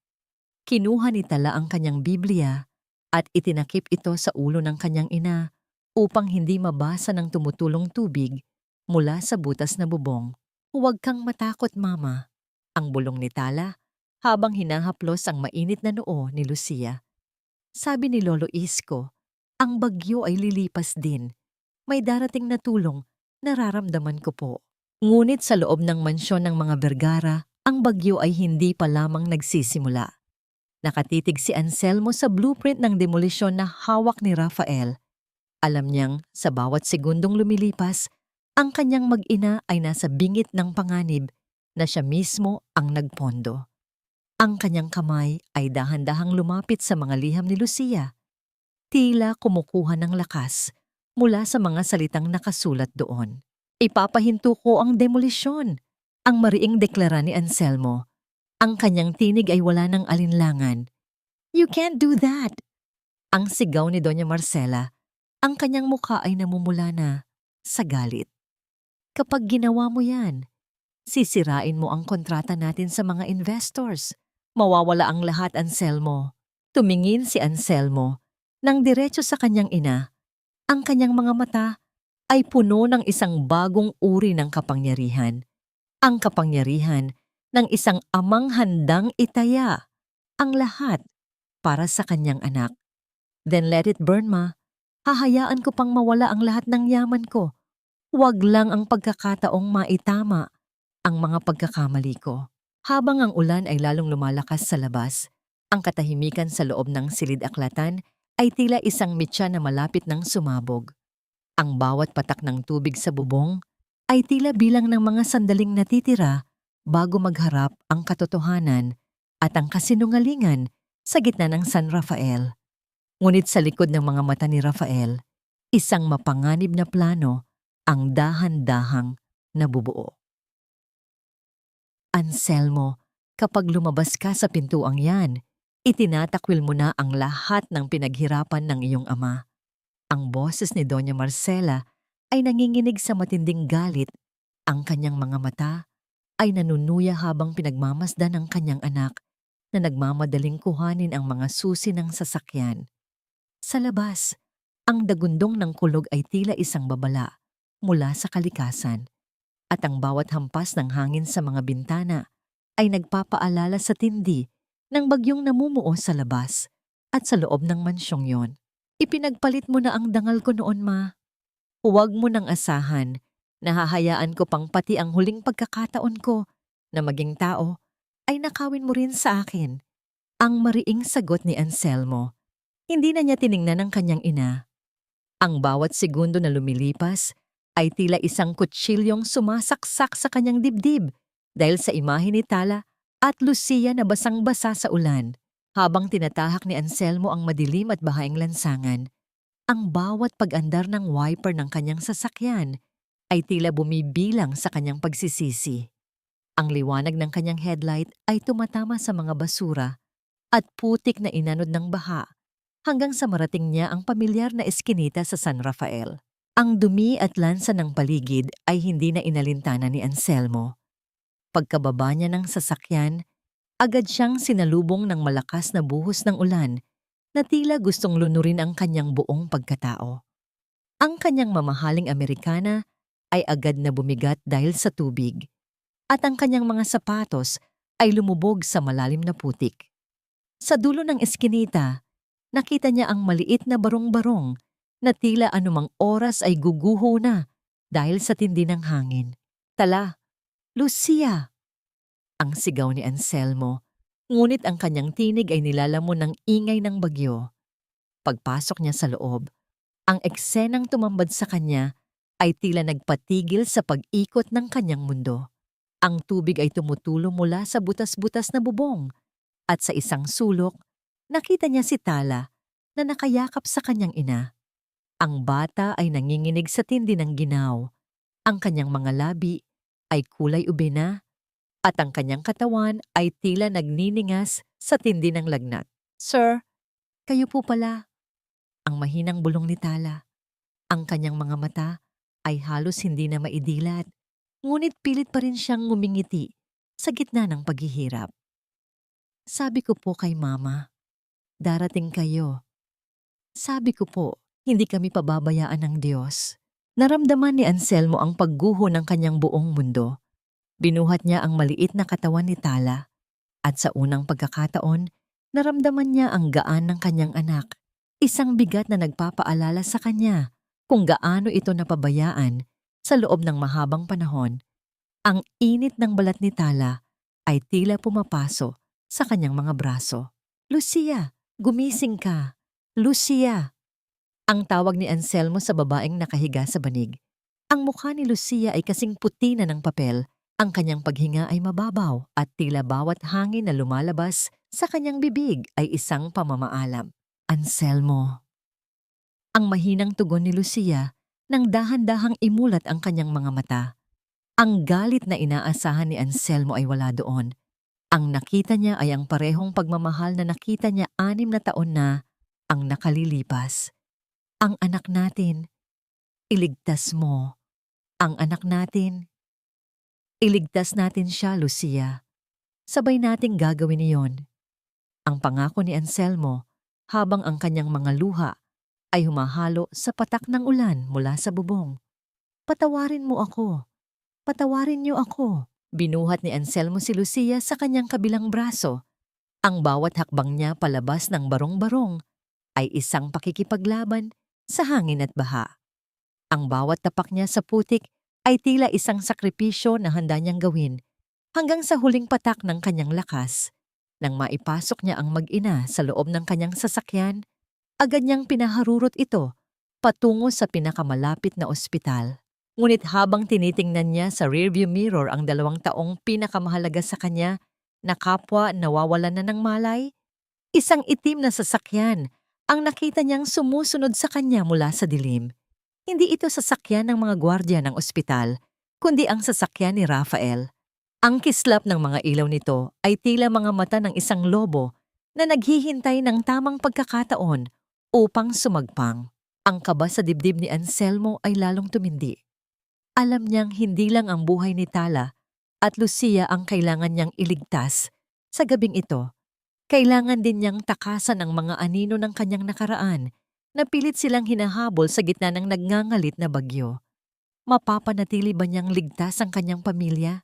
Kinuha ni Tala ang kanyang Biblia at itinakip ito sa ulo ng kanyang ina upang hindi mabasa ng tumutulong tubig mula sa butas na bubong. Huwag kang matakot, Mama. Ang bulong ni Tala habang hinahaplos ang mainit na noo ni Lucia. Sabi ni Lolo Isko, ang bagyo ay lilipas din. May darating na tulong, nararamdaman ko po. Ngunit sa loob ng mansyon ng mga Vergara, ang bagyo ay hindi pa lamang nagsisimula. Nakatitig si Anselmo sa blueprint ng demolisyon na hawak ni Rafael. Alam niyang sa bawat segundong lumilipas, ang kanyang mag-ina ay nasa bingit ng panganib na siya mismo ang nagpondo. Ang kanyang kamay ay dahan-dahang lumapit sa mga liham ni Lucia. Tila kumukuha ng lakas mula sa mga salitang nakasulat doon. Ipapahinto ko ang demolisyon, ang mariing deklara ni Anselmo. Ang kanyang tinig ay wala ng alinlangan. You can't do that! Ang sigaw ni Doña Marcela. Ang kanyang mukha ay namumula na sa galit. Kapag ginawa mo yan, sisirain mo ang kontrata natin sa mga investors. Mawawala ang lahat, Anselmo. Tumingin si Anselmo nang diretso sa kanyang ina. Ang kanyang mga mata ay puno ng isang bagong uri ng kapangyarihan. Ang kapangyarihan ng isang amang handang itaya ang lahat para sa kanyang anak. Then let it burn, Ma. Hahayaan ko pang mawala ang lahat ng yaman ko. Huwag lang ang pagkakataong maitama ang mga pagkakamali ko. Habang ang ulan ay lalong lumalakas sa labas, ang katahimikan sa loob ng silid-aklatan ay tila isang mitya na malapit ng sumabog. Ang bawat patak ng tubig sa bubong ay tila bilang ng mga sandaling natitira bago magharap ang katotohanan at ang kasinungalingan sa gitna ng San Rafael. Ngunit sa likod ng mga mata ni Rafael, isang mapanganib na plano ang dahan-dahang nabubuo. Anselmo, kapag lumabas ka sa pintuang yan, itinatakwil mo na ang lahat ng pinaghirapan ng iyong ama. Ang boses ni Doña Marcela ay nanginginig sa matinding galit. Ang kanyang mga mata ay nanunuya habang pinagmamasdan ang kanyang anak na nagmamadaling kuhanin ang mga susi ng sasakyan. Sa labas, ang dagundong ng kulog ay tila isang babala. mula sa kalikasan. At ang bawat hampas ng hangin sa mga bintana ay nagpapaalala sa tindi ng bagyong namumuo sa labas at sa loob ng mansyong yon. Ipinagpalit mo na ang dangal ko noon, Ma. Huwag mo nang asahan na hahayaan ko pang pati ang huling pagkakataon ko na maging tao ay nakawin mo rin sa akin. Ang mariing sagot ni Anselmo. Hindi na niya tiningnan ang kanyang ina. Ang bawat segundo na lumilipas ay tila isang kutsilyong sumasaksak sa kanyang dibdib dahil sa imahe ni Tala at Lucia na basang-basa sa ulan. Habang tinatahak ni Anselmo ang madilim at bahaing lansangan, ang bawat pag-andar ng wiper ng kanyang sasakyan ay tila bumibilang sa kanyang pagsisisi. Ang liwanag ng kanyang headlight ay tumatama sa mga basura at putik na inanod ng baha hanggang sa marating niya ang pamilyar na eskinita sa San Rafael. Ang dumi at lansa ng paligid ay hindi na inalintana ni Anselmo. Pagkababa niya ng sasakyan, agad siyang sinalubong ng malakas na buhos ng ulan na tila gustong lunurin ang kanyang buong pagkatao. Ang kanyang mamahaling Amerikana ay agad na bumigat dahil sa tubig, at ang kanyang mga sapatos ay lumubog sa malalim na putik. Sa dulo ng eskinita, nakita niya ang maliit na barong-barong na tila anumang oras ay guguho na dahil sa tindi ng hangin. Tala, Lucia! Ang sigaw ni Anselmo, ngunit ang kanyang tinig ay nilalamon ng ingay ng bagyo. Pagpasok niya sa loob, ang eksenang tumambad sa kanya ay tila nagpatigil sa pag-ikot ng kanyang mundo. Ang tubig ay tumutulo mula sa butas-butas na bubong at sa isang sulok, nakita niya si Tala na nakayakap sa kanyang ina. Ang bata ay nanginginig sa tindi ng ginaw. Ang kanyang mga labi ay kulay ube na at ang kanyang katawan ay tila nagniningas sa tindi ng lagnat. Sir, kayo po pala. Ang mahinang bulong ni Tala. Ang kanyang mga mata ay halos hindi na maidilat, ngunit pilit pa rin siyang ngumingiti sa gitna ng paghihirap. Sabi ko po kay Mama, darating kayo. Sabi ko po, hindi kami pababayaan ng Diyos. Naramdaman ni Anselmo ang pagguho ng kanyang buong mundo. Binuhat niya ang maliit na katawan ni Tala at sa unang pagkakataon, naramdaman niya ang gaan ng kanyang anak. Isang bigat na nagpapaalala sa kanya kung gaano ito napabayaan sa loob ng mahabang panahon. Ang init ng balat ni Tala ay tila pumapaso sa kanyang mga braso. Lucia, gumising ka. Lucia! Ang tawag ni Anselmo sa babaeng nakahiga sa banig. Ang mukha ni Lucia ay kasing puti na ng papel. Ang kanyang paghinga ay mababaw at tila bawat hangin na lumalabas sa kanyang bibig ay isang pamamaalam. Anselmo. Ang mahinang tugon ni Lucia nang dahan-dahang imulat ang kanyang mga mata. Ang galit na inaasahan ni Anselmo ay wala doon. Ang nakita niya ay ang parehong pagmamahal na nakita niya 6 na taon na ang nakalilipas. Ang anak natin, iligtas mo. Ang anak natin, iligtas natin siya, Lucia. Sabay nating gagawin iyon. Ang pangako ni Anselmo habang ang kanyang mga luha ay humahalo sa patak ng ulan mula sa bubong. Patawarin mo ako. Patawarin niyo ako. Binuhat ni Anselmo si Lucia sa kanyang kabilang braso. Ang bawat hakbang niya palabas ng barong-barong ay isang pakikipaglaban sa hangin at baha. Ang bawat tapak niya sa putik ay tila isang sakripisyo na handa niyang gawin hanggang sa huling patak ng kanyang lakas. Nang maipasok niya ang mag-ina sa loob ng kanyang sasakyan, agad niyang pinaharurot ito patungo sa pinakamalapit na ospital. Ngunit habang tinitingnan niya sa rearview mirror ang 2 taong pinakamahalaga sa kanya na kapwa nawawalan na ng malay, isang itim na sasakyan ang nakita niyang sumusunod sa kanya mula sa dilim. Hindi ito sasakyan ng mga gwardiya ng ospital, kundi ang sasakyan ni Rafael. Ang kislap ng mga ilaw nito ay tila mga mata ng isang lobo na naghihintay ng tamang pagkakataon upang sumagpang. Ang kaba sa dibdib ni Anselmo ay lalong tumindi. Alam niyang hindi lang ang buhay ni Tala at Lucia ang kailangan niyang iligtas sa gabing ito. Kailangan din niyang takasan ang mga anino ng kanyang nakaraan na pilit silang hinahabol sa gitna ng nagngangalit na bagyo. Mapapanatili ba niyang ligtas ang kanyang pamilya?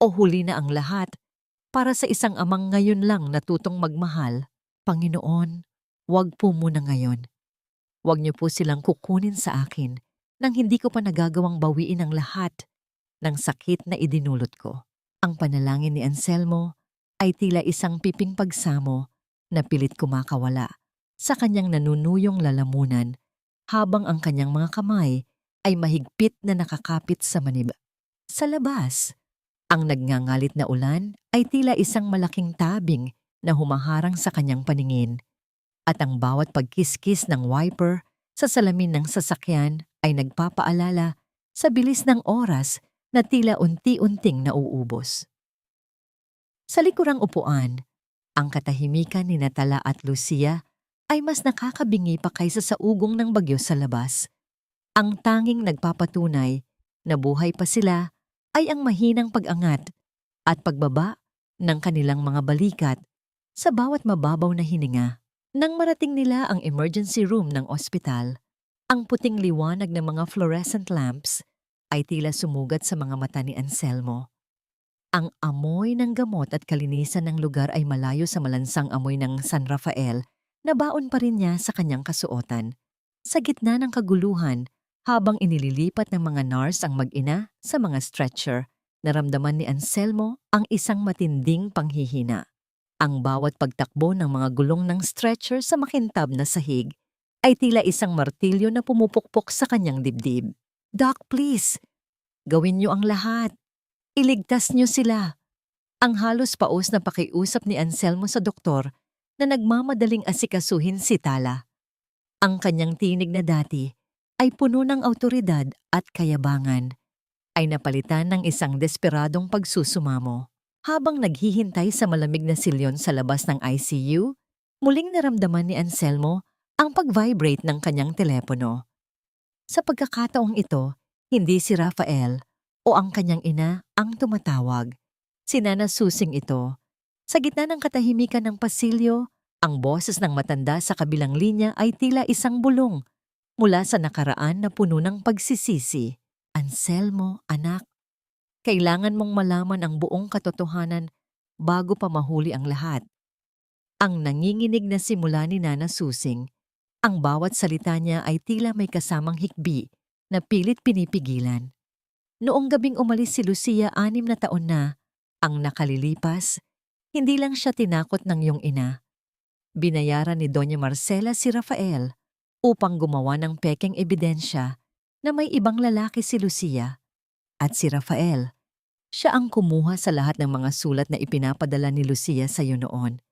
O huli na ang lahat para sa isang amang ngayon lang natutong magmahal? Panginoon, wag po muna ngayon. Wag niyo po silang kukunin sa akin nang hindi ko pa nagagawang bawiin ang lahat ng sakit na idinulot ko. Ang panalangin ni Anselmo ay tila isang piping pagsamo na pilit kumakawala sa kanyang nanunuyong lalamunan habang ang kanyang mga kamay ay mahigpit na nakakapit sa manib. Sa labas, ang nagngangalit na ulan ay tila isang malaking tabing na humaharang sa kanyang paningin at ang bawat pagkiskis ng wiper sa salamin ng sasakyan ay nagpapaalala sa bilis ng oras na tila unti-unting nauubos. Sa likurang upuan, ang katahimikan ni Natala at Lucia ay mas nakakabingi pa kaysa sa ugong ng bagyo sa labas. Ang tanging nagpapatunay na buhay pa sila ay ang mahinang pag-angat at pagbaba ng kanilang mga balikat sa bawat mababaw na hininga. Nang marating nila ang emergency room ng ospital, ang puting liwanag ng mga fluorescent lamps ay tila sumugat sa mga mata ni Anselmo. Ang amoy ng gamot at kalinisan ng lugar ay malayo sa malansang amoy ng San Rafael na baon pa rin niya sa kanyang kasuotan. Sa gitna ng kaguluhan, habang inililipat ng mga nurse ang mag-ina sa mga stretcher, naramdaman ni Anselmo ang isang matinding panghihina. Ang bawat pagtakbo ng mga gulong ng stretcher sa makintab na sahig ay tila isang martilyo na pumupukpok sa kanyang dibdib. "Doc, please! Gawin niyo ang lahat! Iligtas niyo sila!" Ang halos paos na pakiusap ni Anselmo sa doktor na nagmamadaling asikasuhin si Tala. Ang kanyang tinig na dati ay puno ng awtoridad at kayabangan ay napalitan ng isang desperadong pagsusumamo. Habang naghihintay sa malamig na silyon sa labas ng ICU, muling naramdaman ni Anselmo ang pag-vibrate ng kanyang telepono. Sa pagkakataong ito, hindi si Rafael o ang kanyang ina ang tumatawag. Si Nana Susing ito. Sa gitna ng katahimikan ng pasilyo, ang boses ng matanda sa kabilang linya ay tila isang bulong mula sa nakaraan na puno ng pagsisisi. "Anselmo, anak, kailangan mong malaman ang buong katotohanan bago pa mahuli ang lahat." Ang nanginginig na simula ni Nana Susing, ang bawat salita niya ay tila may kasamang hikbi na pilit pinipigilan. Noong gabing umalis si Lucia 6 na taon na, ang nakalilipas, hindi lang siya tinakot ng iyong ina. Binayaran ni Doña Marcela si Rafael upang gumawa ng pekeng ebidensya na may ibang lalaki si Lucia. At si Rafael, siya ang kumuha sa lahat ng mga sulat na ipinapadala ni Lucia sa iyo noon.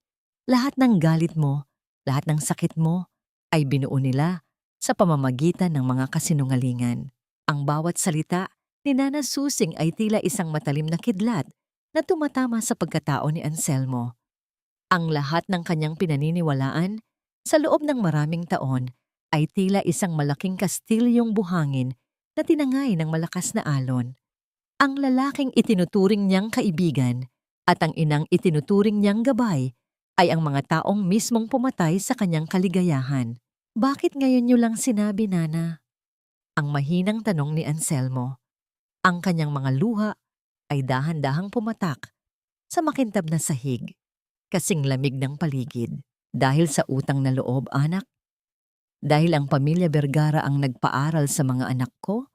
Lahat ng galit mo, lahat ng sakit mo, ay binuo nila sa pamamagitan ng mga kasinungalingan. Ang bawat salita ni Nana Susing ay tila isang matalim na kidlat na tumatama sa pagkatao ni Anselmo. Ang lahat ng kanyang pinaniniwalaan sa loob ng maraming taon ay tila isang malaking kastilyong buhangin na tinangay ng malakas na alon. Ang lalaking itinuturing niyang kaibigan at ang inang itinuturing niyang gabay ay ang mga taong mismong pumatay sa kanyang kaligayahan. "Bakit ngayon niyo lang sinabi, Nana?" Ang mahinang tanong ni Anselmo. Ang kanyang mga luha ay dahan-dahang pumatak sa makintab na sahig, kasing lamig ng paligid. "Dahil sa utang na loob, anak. Dahil ang pamilya Vergara ang nagpaaral sa mga anak ko,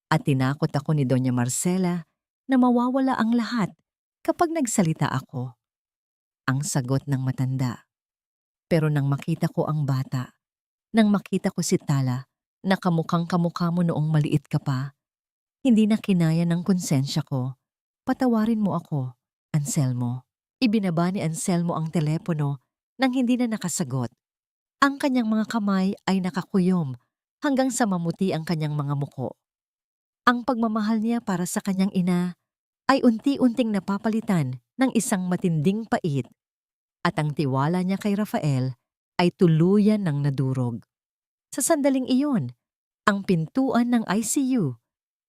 at tinakot ako ni Doña Marcela na mawawala ang lahat kapag nagsalita ako." Ang sagot ng matanda. Pero nang makita ko ang bata, nang makita ko si Tala na kamukhang kamukha mo noong maliit ka pa, hindi na kinaya ng konsensya ko. "Patawarin mo ako, Anselmo." Ibinaba ni Anselmo ang telepono nang hindi na nakasagot. Ang kanyang mga kamay ay nakakuyom hanggang sa mamuti ang kanyang mga muko. Ang pagmamahal niya para sa kanyang ina ay unti-unting napapalitan ng isang matinding pait at ang tiwala niya kay Rafael ay tuluyan ng nadurog. Sa sandaling iyon, ang pintuan ng ICU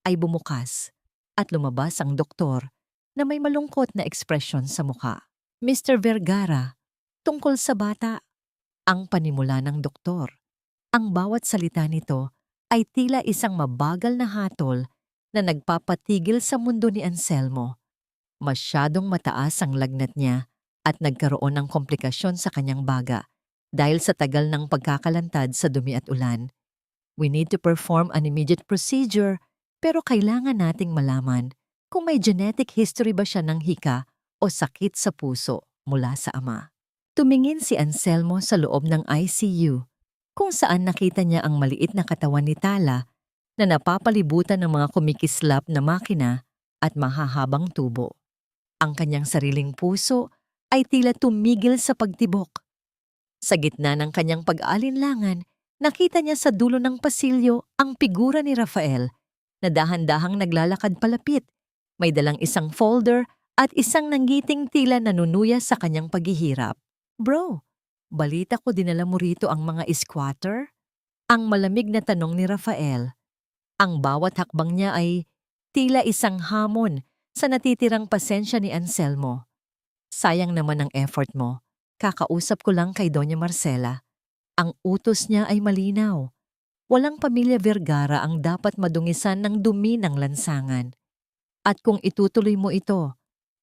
ay bumukas at lumabas ang doktor na may malungkot na ekspresyon sa mukha. "Mr. Vergara, tungkol sa bata," ang panimula ng doktor. Ang bawat salita nito ay tila isang mabagal na hatol na nagpapatigil sa mundo ni Anselmo. Masyadong mataas ang lagnat niya at nagkaroon ng komplikasyon sa kanyang baga dahil sa tagal ng pagkakalantad sa dumi at ulan. We need to perform an immediate procedure pero kailangan nating malaman kung may genetic history ba siya ng hika o sakit sa puso mula sa ama. Tumingin si Anselmo sa loob ng ICU kung saan nakita niya ang maliit na katawan ni Tala na napapalibutan ng mga kumikislap na makina at mahahabang tubo. Ang kanyang sariling puso ay tila tumigil sa pagtibok. Sa gitna ng kanyang pag-aalinlangan, nakita niya sa dulo ng pasilyo ang figura ni Rafael na dahan-dahang naglalakad palapit. May dalang isang folder at isang nanggiting tila nanunuya sa kanyang paghihirap. Bro, balita ko dinala mo rito ang mga squatter? Ang malamig na tanong ni Rafael. Ang bawat hakbang niya ay tila isang hamon sa natitirang pasensya ni Anselmo. Sayang naman ang effort mo. Kakausap ko lang kay Doña Marcela. Ang utos niya ay malinaw. Walang pamilya Vergara ang dapat madungisan ng dumi ng lansangan. At kung itutuloy mo ito,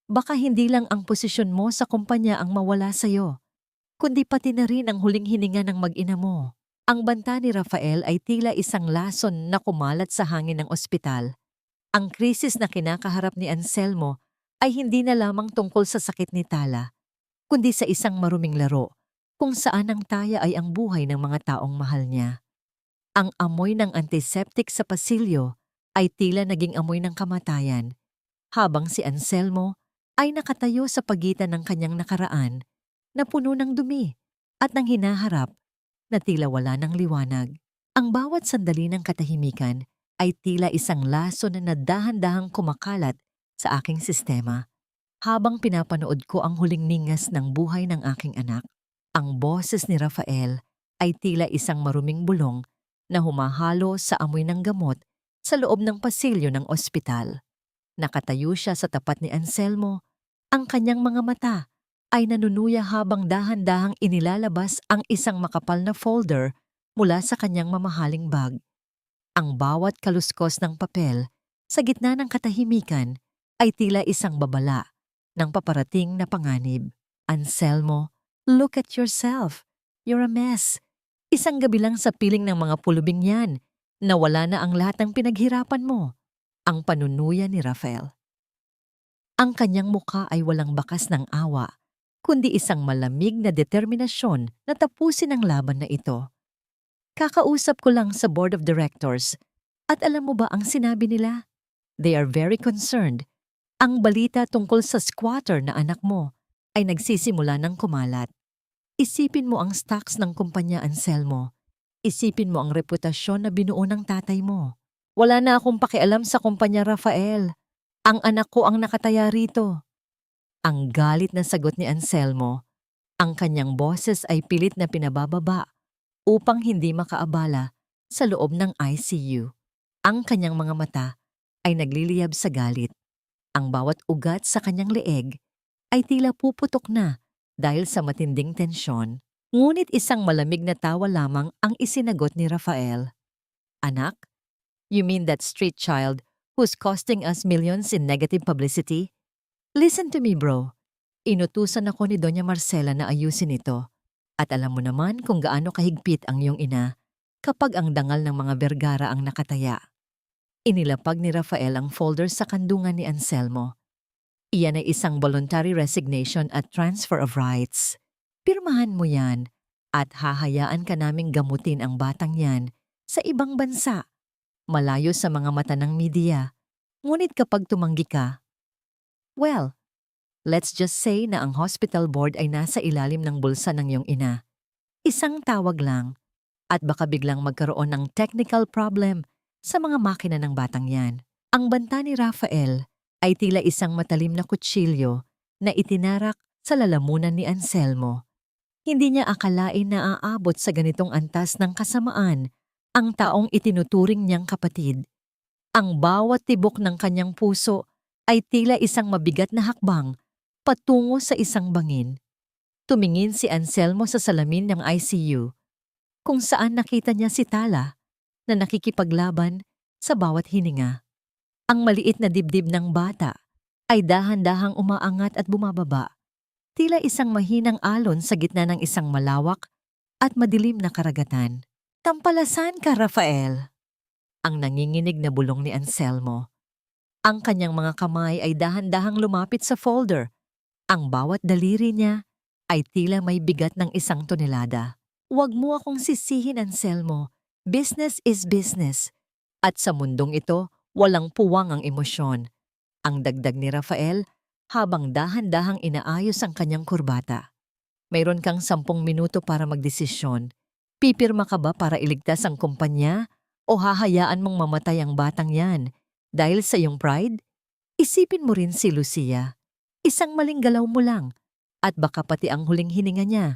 baka hindi lang ang posisyon mo sa kumpanya ang mawala sa'yo, kundi pati na rin ang huling hininga ng mag-ina mo. Ang banta ni Rafael ay tila isang lason na kumalat sa hangin ng ospital. Ang krisis na kinakaharap ni Anselmo ay hindi na lamang tungkol sa sakit ni Tala, kundi sa isang maruming laro kung saan ang taya ay ang buhay ng mga taong mahal niya. Ang amoy ng antiseptic sa pasilyo ay tila naging amoy ng kamatayan, habang si Anselmo ay nakatayo sa pagitan ng kanyang nakaraan na puno ng dumi at ng hinaharap na tila wala ng liwanag. Ang bawat sandali ng katahimikan ay tila isang laso na dahan-dahang kumakalat sa aking sistema. Habang pinapanood ko ang huling ningas ng buhay ng aking anak, ang boses ni Rafael ay tila isang maruming bulong na humahalo sa amoy ng gamot sa loob ng pasilyo ng ospital. Nakatayo siya sa tapat ni Anselmo. Ang kanyang mga mata ay nanunuya habang dahan-dahang inilalabas ang isang makapal na folder mula sa kanyang mamahaling bag. Ang bawat kaluskos ng papel sa gitna ng katahimikan ay tila isang babala ng paparating na panganib. Anselmo, look at yourself. You're a mess. Isang gabi lang sa piling ng mga pulubing yan, nawala na ang lahat ng pinaghirapan mo. Ang panunuya ni Rafael. Ang kanyang mukha ay walang bakas ng awa, kundi isang malamig na determinasyon na tapusin ang laban na ito. Kakausap ko lang sa board of directors at alam mo ba ang sinabi nila? They are very concerned. Ang balita tungkol sa squatter na anak mo ay nagsisimula ng kumalat. Isipin mo ang stocks ng kumpanya, Anselmo. Isipin mo ang reputasyon na binuo ng tatay mo. Wala na akong pakialam sa kumpanya, Rafael. Ang anak ko ang nakataya rito. Ang galit na sagot ni Anselmo. Ang kanyang boses ay pilit na pinabababa upang hindi makaabala sa loob ng ICU. Ang kanyang mga mata ay nagliliyab sa galit. Ang bawat ugat sa kanyang leeg ay tila puputok na dahil sa matinding tensyon. Ngunit isang malamig na tawa lamang ang isinagot ni Rafael. Anak, you mean that street child who's costing us millions in negative publicity? Listen to me, bro. Inutusan ako ni Doña Marcela na ayusin ito. At alam mo naman kung gaano kahigpit ang iyong ina kapag ang dangal ng mga Vergara ang nakataya. Inilapag ni Rafael ang folder sa kandungan ni Anselmo. Iyan ay isang voluntary resignation at transfer of rights. Pirmahan mo yan at hahayaan ka naming gamutin ang batang yan sa ibang bansa, malayo sa mga mata ng media. Ngunit kapag tumanggi ka, well, let's just say na ang hospital board ay nasa ilalim ng bulsa ng iyong ina. Isang tawag lang at baka biglang magkaroon ng technical problem sa mga makina ng batang yan. Ang banta ni Rafael ay tila isang matalim na kutsilyo na itinarak sa lalamunan ni Anselmo. Hindi niya akalain na aabot sa ganitong antas ng kasamaan ang taong itinuturing niyang kapatid. Ang bawat tibok ng kanyang puso ay tila isang mabigat na hakbang patungo sa isang bangin. Tumingin si Anselmo sa salamin ng ICU, kung saan nakita niya si Tala na nakikipaglaban sa bawat hininga. Ang maliit na dibdib ng bata ay dahan-dahang umaangat at bumababa, tila isang mahinang alon sa gitna ng isang malawak at madilim na karagatan. Tampalasan ka, Rafael! Ang nanginginig na bulong ni Anselmo. Ang kanyang mga kamay ay dahan-dahang lumapit sa folder. Ang bawat daliri niya ay tila may bigat ng 1 tonelada. Huwag mo akong sisihin, Anselmo. Business is business. At sa mundong ito, walang puwang ang emosyon. Ang dagdag ni Rafael habang dahan-dahang inaayos ang kanyang kurbata. Mayroon kang 10 minuto para magdesisyon. Pipirma ka ba para iligtas ang kumpanya o hahayaan mong mamatay ang batang yan dahil sa iyong pride? Isipin mo rin si Lucia. Isang maling galaw mo lang at baka pati ang huling hininga niya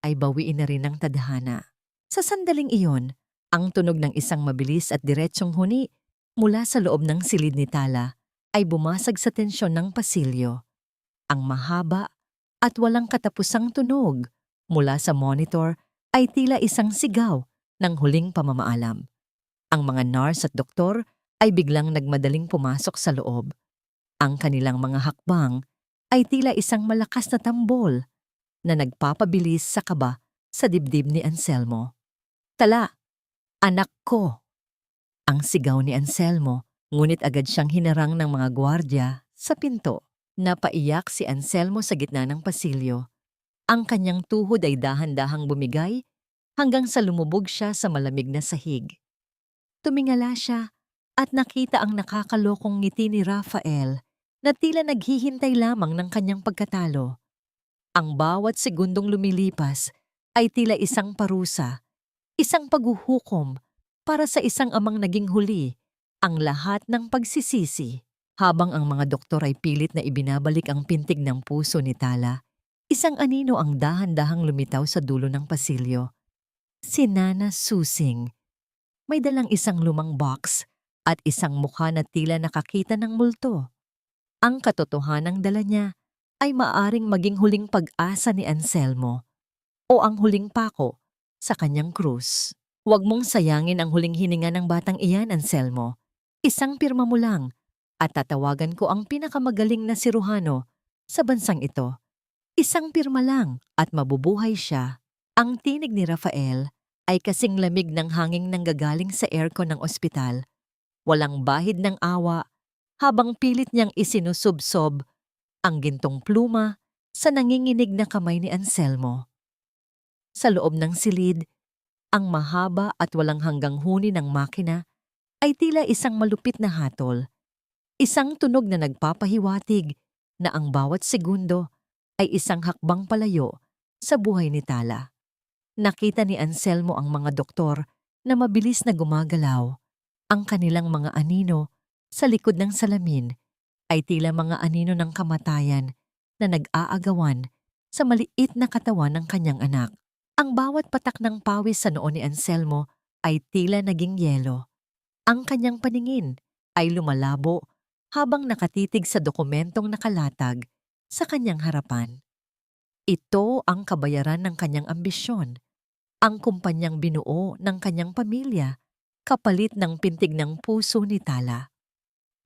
ay bawiin na rin ng tadhana. Sa sandaling iyon, ang tunog ng isang mabilis at diretsyong huni mula sa loob ng silid ni Tala ay bumasag sa tensyon ng pasilyo. Ang mahaba at walang katapusang tunog mula sa monitor ay tila isang sigaw ng huling pamamaalam. Ang mga nurse at doktor ay biglang nagmadaling pumasok sa loob. Ang kanilang mga hakbang ay tila isang malakas na tambol na nagpapabilis sa kaba sa dibdib ni Anselmo. Tala, anak ko! Ang sigaw ni Anselmo, ngunit agad siyang hinarang ng mga gwardya sa pinto. Napaiyak si Anselmo sa gitna ng pasilyo. Ang kanyang tuhod ay dahan-dahang bumigay hanggang sa lumubog siya sa malamig na sahig. Tumingala siya at nakita ang nakakalokong ngiti ni Rafael na tila naghihintay lamang ng kanyang pagkatalo. Ang bawat segundong lumilipas ay tila isang parusa, isang paghuhukom para sa isang amang naging huli ang lahat ng pagsisisi. Habang ang mga doktor ay pilit na ibinabalik ang pintig ng puso ni Tala, isang anino ang dahan-dahang lumitaw sa dulo ng pasilyo. Si Nana Susing. May dalang isang lumang box at isang mukha na tila nakakita ng multo. Ang katotohanang dala niya ay maaring maging huling pag-asa ni Anselmo o ang huling pako sa kanyang krus. Huwag mong sayangin ang huling hininga ng batang iyan, Anselmo. Isang pirma mo lang at tatawagan ko ang pinakamagaling na siruhano sa bansang ito. Isang pirma lang at mabubuhay siya. Ang tinig ni Rafael ay kasing lamig ng hanging nanggagaling sa aircon ng ospital. Walang bahid ng awa habang pilit niyang isinusubsob ang gintong pluma sa nanginginig na kamay ni Anselmo. Sa loob ng silid, ang mahaba at walang hanggang huni ng makina ay tila isang malupit na hatol. Isang tunog na nagpapahiwatig na ang bawat segundo ay isang hakbang palayo sa buhay ni Tala. Nakita ni Anselmo ang mga doktor na mabilis na gumagalaw. Ang kanilang mga anino sa likod ng salamin ay tila mga anino ng kamatayan na nag-aagawan sa maliit na katawan ng kanyang anak. Ang bawat patak ng pawis sa noo ni Anselmo ay tila naging yelo. Ang kanyang paningin ay lumalabo habang nakatitig sa dokumentong nakalatag sa kanyang harapan. Ito ang kabayaran ng kanyang ambisyon, ang kumpanyang binuo ng kanyang pamilya, kapalit ng pintig ng puso ni Tala.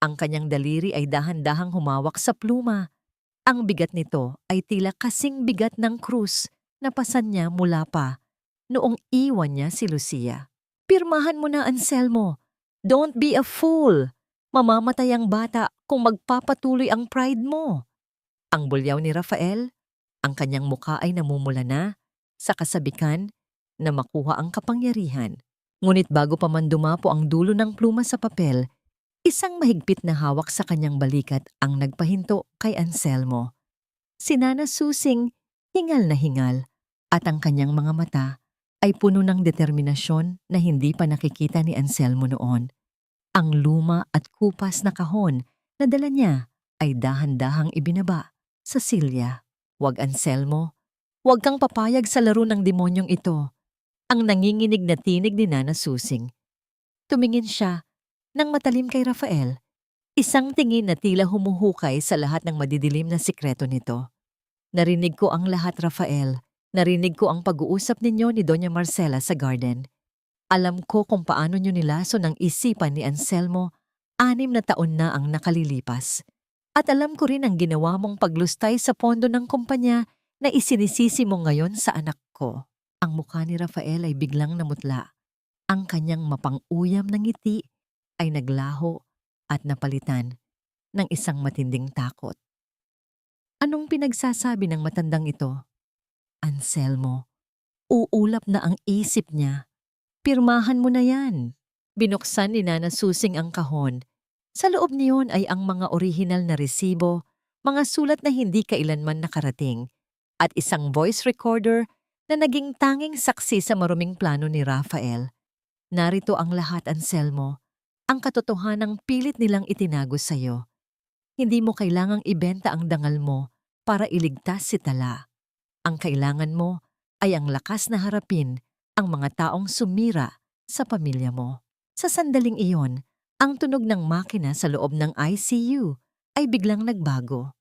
Ang kanyang daliri ay dahan-dahang humawak sa pluma. Ang bigat nito ay tila kasing bigat ng krus na pasan niya mula pa noong iwan niya si Lucia. Pirmahan mo na, Anselmo. Don't be a fool. Mamamatay ang bata kung magpapatuloy ang pride mo. Ang bulyaw ni Rafael, ang kanyang mukha ay namumula na sa kasabikan na makuha ang kapangyarihan. Ngunit bago pa man dumapo ang dulo ng pluma sa papel, isang mahigpit na hawak sa kanyang balikat ang nagpahinto kay Anselmo. Si Nana Susing hingal na hingal at ang kanyang mga mata ay puno ng determinasyon na hindi pa nakikita ni Anselmo noon. Ang luma at kupas na kahon na dala niya ay dahan-dahang ibinaba sa silya. Huwag, Anselmo, huwag kang papayag sa laro ng demonyong ito. Ang nanginginig na tinig ni Nana Susing. Tumingin siya nang matalim kay Rafael, isang tingin na tila humuhukay sa lahat ng madidilim na sikreto nito. Narinig ko ang lahat, Rafael. Narinig ko ang pag-uusap ninyo ni Doña Marcela sa garden. Alam ko kung paano niyo nilaso ng isipan ni Anselmo, 6 na taon na ang nakalilipas. At alam ko rin ang ginawa mong paglustay sa pondo ng kumpanya na isinisisi mo ngayon sa anak ko. Ang mukha ni Rafael ay biglang namutla. Ang kanyang mapang-uyam na ngiti ay naglaho at napalitan ng isang matinding takot. Anong pinagsasabi ng matandang ito? Anselmo, uulap na ang isip niya. Pirmahan mo na yan. Binuksan ni Nana Susing ang kahon. Sa loob niyon ay ang mga orihinal na resibo, mga sulat na hindi kailanman nakarating, at isang voice recorder na naging tanging saksi sa maruming plano ni Rafael. Narito ang lahat, Anselmo. Ang katotohanang pilit nilang itinago sa iyo. Hindi mo kailangang ibenta ang dangal mo para iligtas si Tala. Ang kailangan mo ay ang lakas na harapin ang mga taong sumira sa pamilya mo. Sa sandaling iyon, ang tunog ng makina sa loob ng ICU ay biglang nagbago.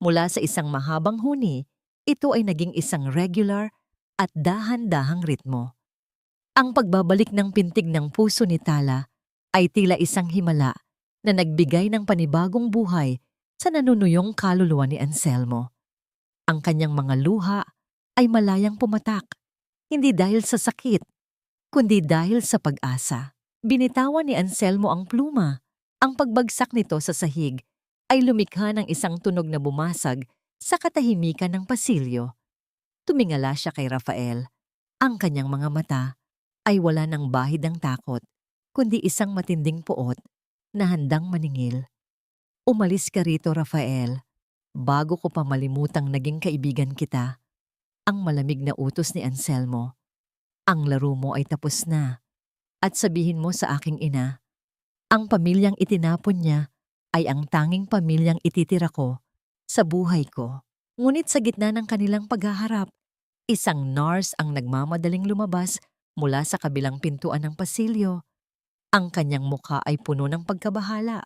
Mula sa isang mahabang huni, ito ay naging isang regular at dahan-dahang ritmo. Ang pagbabalik ng pintig ng puso ni Tala ay tila isang himala na nagbigay ng panibagong buhay sa nanunuyong kaluluwa ni Anselmo. Ang kanyang mga luha ay malayang pumatak, hindi dahil sa sakit, kundi dahil sa pag-asa. Binitawan ni Anselmo ang pluma. Ang pagbagsak nito sa sahig ay lumikha ng isang tunog na bumasag sa katahimikan ng pasilyo. Tumingala siya kay Rafael. Ang kanyang mga mata ay wala ng bahid ng takot, kundi isang matinding puot na handang maningil. Umalis ka rito, Rafael, bago ko pa malimutang naging kaibigan kita. Ang malamig na utos ni Anselmo. Ang laro mo ay tapos na. At sabihin mo sa aking ina, ang pamilyang itinapon niya ay ang tanging pamilyang ititira ko sa buhay ko. Ngunit sa gitna ng kanilang paghaharap, isang nurse ang nagmamadaling lumabas mula sa kabilang pintuan ng pasilyo. Ang kanyang mukha ay puno ng pagkabahala.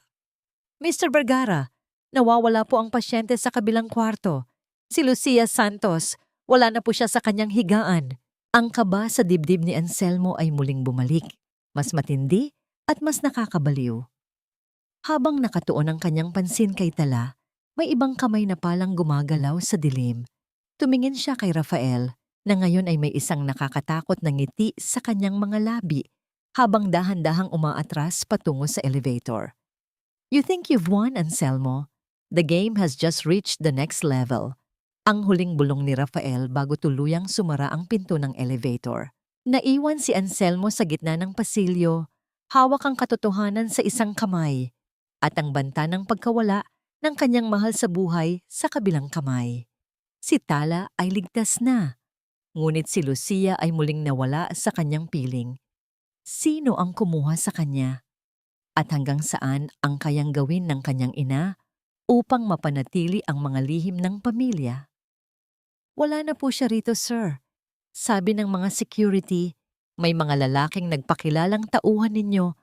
Mr. Vergara, nawawala po ang pasyente sa kabilang kwarto. Si Lucia Santos, wala na po siya sa kanyang higaan. Ang kaba sa dibdib ni Anselmo ay muling bumalik, mas matindi at mas nakakabaliw. Habang nakatuon ang kanyang pansin kay Tala, may ibang kamay na palang gumagalaw sa dilim. Tumingin siya kay Rafael, na ngayon ay may isang nakakatakot na ngiti sa kanyang mga labi habang dahan-dahang umaatras patungo sa elevator. You think you've won, Anselmo? The game has just reached the next level. Ang huling bulong ni Rafael bago tuluyang sumara ang pinto ng elevator. Naiwan si Anselmo sa gitna ng pasilyo, hawak ang katotohanan sa isang kamay, at ang banta ng pagkawala ng kanyang mahal sa buhay sa kabilang kamay. Si Tala ay ligtas na, ngunit si Lucia ay muling nawala sa kanyang piling. Sino ang kumuha sa kanya? At hanggang saan ang kayang gawin ng kanyang ina upang mapanatili ang mga lihim ng pamilya? Wala na po siya rito, sir. Sabi ng mga security, may mga lalaking nagpakilalang tauhan ninyo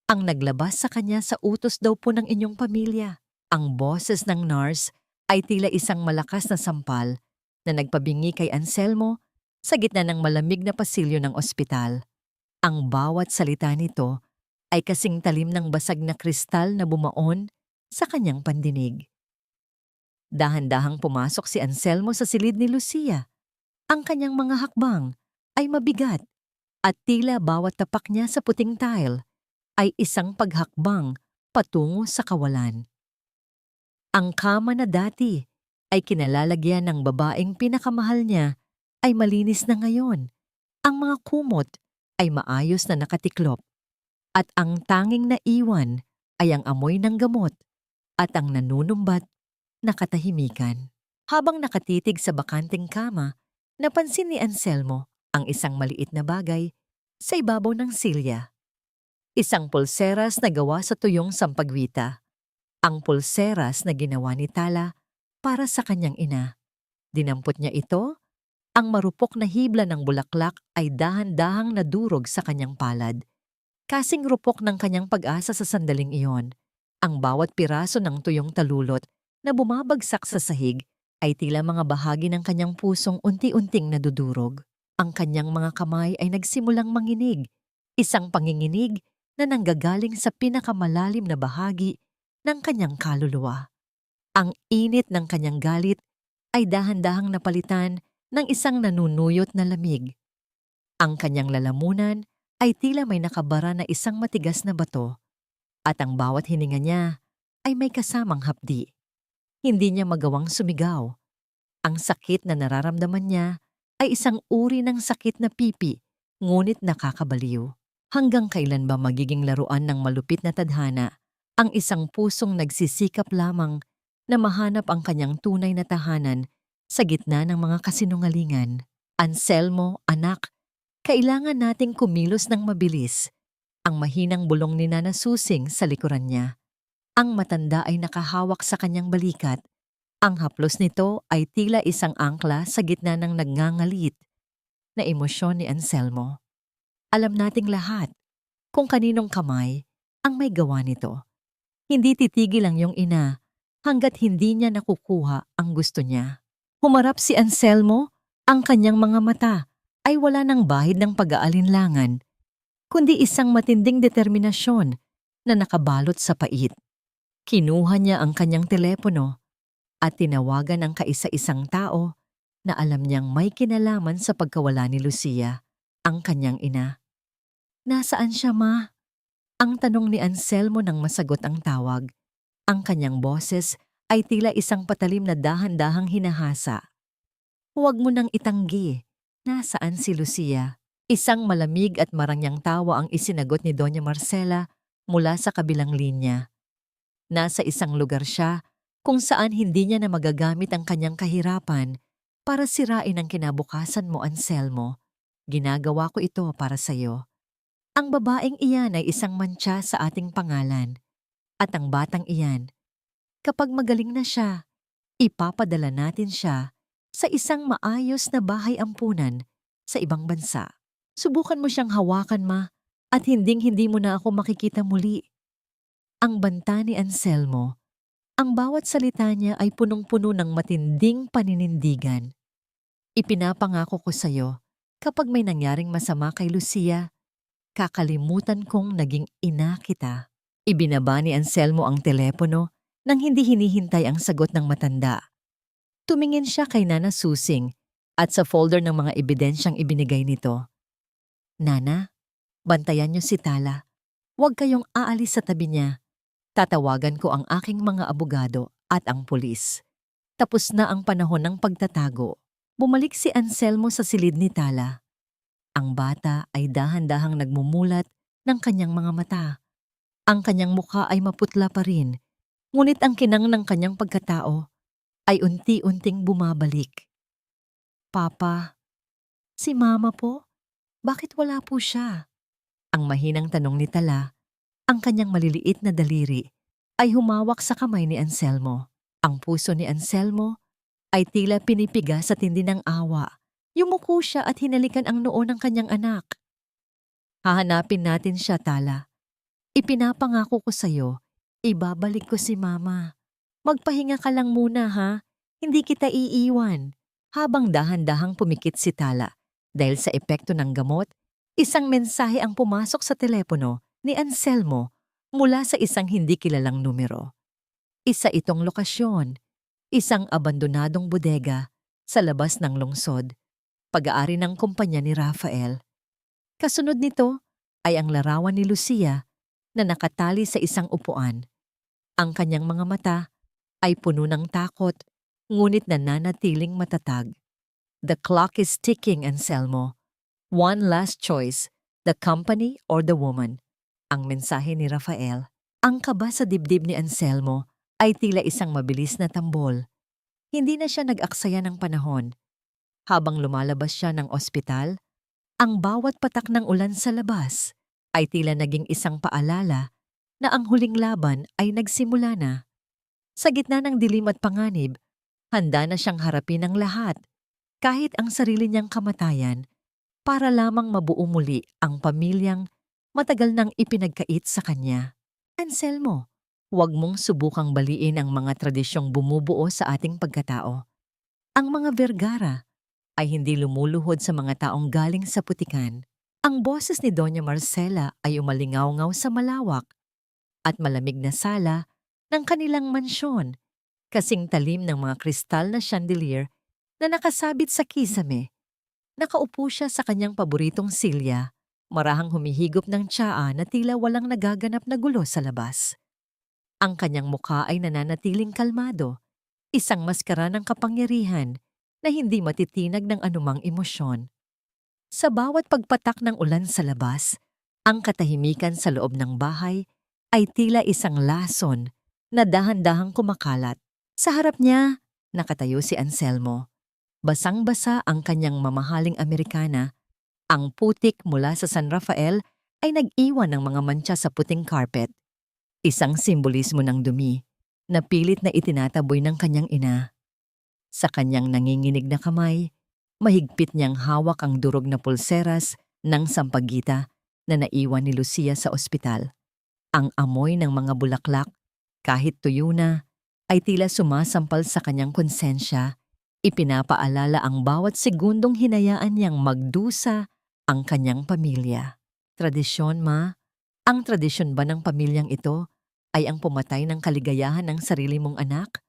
ang naglabas sa kanya sa utos daw po ng inyong pamilya. Ang boses ng nurse ay tila isang malakas na sampal na nagpabingi kay Anselmo sa gitna ng malamig na pasilyo ng ospital. Ang bawat salita nito ay kasing talim ng basag na kristal na bumaon sa kanyang pandinig. Dahan-dahang pumasok si Anselmo sa silid ni Lucia. Ang kanyang mga hakbang ay mabigat at tila bawat tapak niya sa puting tile ay isang paghakbang patungo sa kawalan. Ang kama na dati ay kinalalagyan ng babaeng pinakamahal niya ay malinis na ngayon. Ang mga kumot ay maayos na nakatiklop at ang tanging naiwan ay ang amoy ng gamot at ang nanunumbat na katahimikan. Habang nakatitig sa bakanting kama, napansin ni Anselmo ang isang maliit na bagay sa ibabaw ng silya. Isang pulseras na gawa sa tuyong sampagwita. Ang pulseras na ginawa ni Tala para sa kanyang ina. Dinampot niya ito, ang marupok na hibla ng bulaklak ay dahan-dahang nadurog sa kanyang palad. Kasing rupok ng kanyang pag-asa sa sandaling iyon. Ang bawat piraso ng tuyong talulot na bumabagsak sa sahig ay tila mga bahagi ng kanyang pusong unti-unting nadudurog. Ang kanyang mga kamay ay nagsimulang manginig Isang panginginig na nanggagaling sa pinakamalalim na bahagi ng kanyang kaluluwa. Ang init ng kanyang galit ay dahan-dahang napalitan ng isang nanunuyot na lamig. Ang kanyang lalamunan ay tila may nakabara na isang matigas na bato at ang bawat hininga niya ay may kasamang hapdi. Hindi niya magawang sumigaw. Ang sakit na nararamdaman niya ay isang uri ng sakit na pipi, ngunit nakakabaliw. Hanggang kailan ba magiging laruan ng malupit na tadhana ang isang pusong nagsisikap lamang na mahanap ang kanyang tunay na tahanan sa gitna ng mga kasinungalingan? Anselmo, anak, kailangan nating kumilos ng mabilis. Ang mahinang bulong ni Nana Susing sa likuran niya. Ang matanda ay nakahawak sa kanyang balikat. Ang haplos nito ay tila isang angkla sa gitna ng nagngangalit na emosyon ni Anselmo. Alam nating lahat kung kaninong kamay ang may gawa nito. Hindi titigil ang iyong ina hanggat hindi niya nakukuha ang gusto niya. Humarap si Anselmo, ang kanyang mga mata ay wala ng bahid ng pag-aalinlangan, kundi isang matinding determinasyon na nakabalot sa pait. Kinuha niya ang kanyang telepono at tinawagan ang kaisa-isang tao na alam niyang may kinalaman sa pagkawala ni Lucia, ang kanyang ina. Nasaan siya, ma? Ang tanong ni Anselmo nang masagot ang tawag. Ang kanyang boses ay tila isang patalim na dahan-dahang hinahasa. Huwag mo nang itanggi. Nasaan si Lucia? Isang malamig at marangyang tawa ang isinagot ni Doña Marcela mula sa kabilang linya. Nasa isang lugar siya kung saan hindi niya na magagamit ang kanyang kahirapan para sirain ang kinabukasan mo, Anselmo. Ginagawa ko ito para sa iyo. Ang babaeng iyan ay isang mantsa sa ating pangalan. At ang batang iyan, kapag magaling na siya, ipapadala natin siya sa isang maayos na bahay ampunan sa ibang bansa. Subukan mo siyang hawakan, ma, at hinding-hindi mo na ako makikita muli. Ang banta ni Anselmo, ang bawat salita niya ay punong-puno ng matinding paninindigan. Ipinapangako ko sa iyo, kapag may nangyaring masama kay Lucia, kakalimutan kong naging ina kita. Ibinaba ni Anselmo ang telepono nang hindi hinihintay ang sagot ng matanda. Tumingin siya kay Nana Susing at sa folder ng mga ebidensyang ibinigay nito. Nana, bantayan niyo si Tala. Huwag kayong aalis sa tabi niya. Tatawagan ko ang aking mga abogado at ang pulis. Tapos na ang panahon ng pagtatago. Bumalik si Anselmo sa silid ni Tala. Ang bata ay dahan-dahang nagmumulat ng kanyang mga mata. Ang kanyang mukha ay maputla pa rin, ngunit ang kinang ng kanyang pagkatao ay unti-unting bumabalik. Papa, si Mama po? Bakit wala po siya? Ang mahinang tanong ni Tala, ang kanyang maliliit na daliri ay humawak sa kamay ni Anselmo. Ang puso ni Anselmo ay tila pinipiga sa tindi ng awa. Yumuko siya at hinalikan ang noo ng kanyang anak. Hahanapin natin siya, Tala. Ipinapangako ko sa'yo, ibabalik ko si Mama. Magpahinga ka lang muna, ha? Hindi kita iiwan. Habang dahan-dahang pumikit si Tala dahil sa epekto ng gamot, isang mensahe ang pumasok sa telepono ni Anselmo mula sa isang hindi kilalang numero. Isa itong lokasyon, isang abandonadong bodega sa labas ng lungsod, pag-aari ng kumpanya ni Rafael. Kasunod nito ay ang larawan ni Lucia na nakatali sa isang upuan. Ang kanyang mga mata ay puno ng takot, ngunit nananatiling matatag. The clock is ticking, Anselmo. One last choice, the company or the woman. Ang mensahe ni Rafael. Ang kaba sa dibdib ni Anselmo ay tila isang mabilis na tambol. Hindi na siya nag-aksaya ng panahon. Habang lumalabas siya ng ospital, ang bawat patak ng ulan sa labas ay tila naging isang paalala na ang huling laban ay nagsimula na. Sa gitna ng dilim at panganib, handa na siyang harapin ang lahat, kahit ang sarili niyang kamatayan, para lamang mabuo muli ang pamilyang matagal nang ipinagkait sa kanya. Anselmo, huwag mong subukang baliin ang mga tradisyong bumubuo sa ating pagkatao. Ang mga Vergara ay hindi lumuluhod sa mga taong galing sa putikan. Ang boses ni Doña Marcela ay umalingaw-ngaw sa malawak at malamig na sala ng kanilang mansyon, kasing talim ng mga kristal na chandelier na nakasabit sa kisame. Nakaupo siya sa kanyang paboritong silya, marahang humihigop ng tsaa na tila walang nagaganap na gulo sa labas. Ang kanyang mukha ay nananatiling kalmado, isang maskara ng kapangyarihan na hindi matitinag ng anumang emosyon. Sa bawat pagpatak ng ulan sa labas, ang katahimikan sa loob ng bahay ay tila isang lason na dahan-dahang kumakalat. Sa harap niya, nakatayo si Anselmo. Basang-basa ang kanyang mamahaling Amerikana. Ang putik mula sa San Rafael ay nag-iwan ng mga mantsa sa puting carpet. Isang simbolismo ng dumi na pilit na itinataboy ng kanyang ina. Sa kanyang nanginginig na kamay, mahigpit niyang hawak ang durog na pulseras ng sampagita na naiwan ni Lucia sa ospital. Ang amoy ng mga bulaklak, kahit tuyo na, ay tila sumasampal sa kanyang konsensya. Ipinapaalala ang bawat segundong hinayaan niyang magdusa ang kanyang pamilya. Tradisyon, Ma? Ang tradisyon ba ng pamilyang ito ay ang pumatay ng kaligayahan ng sarili mong anak?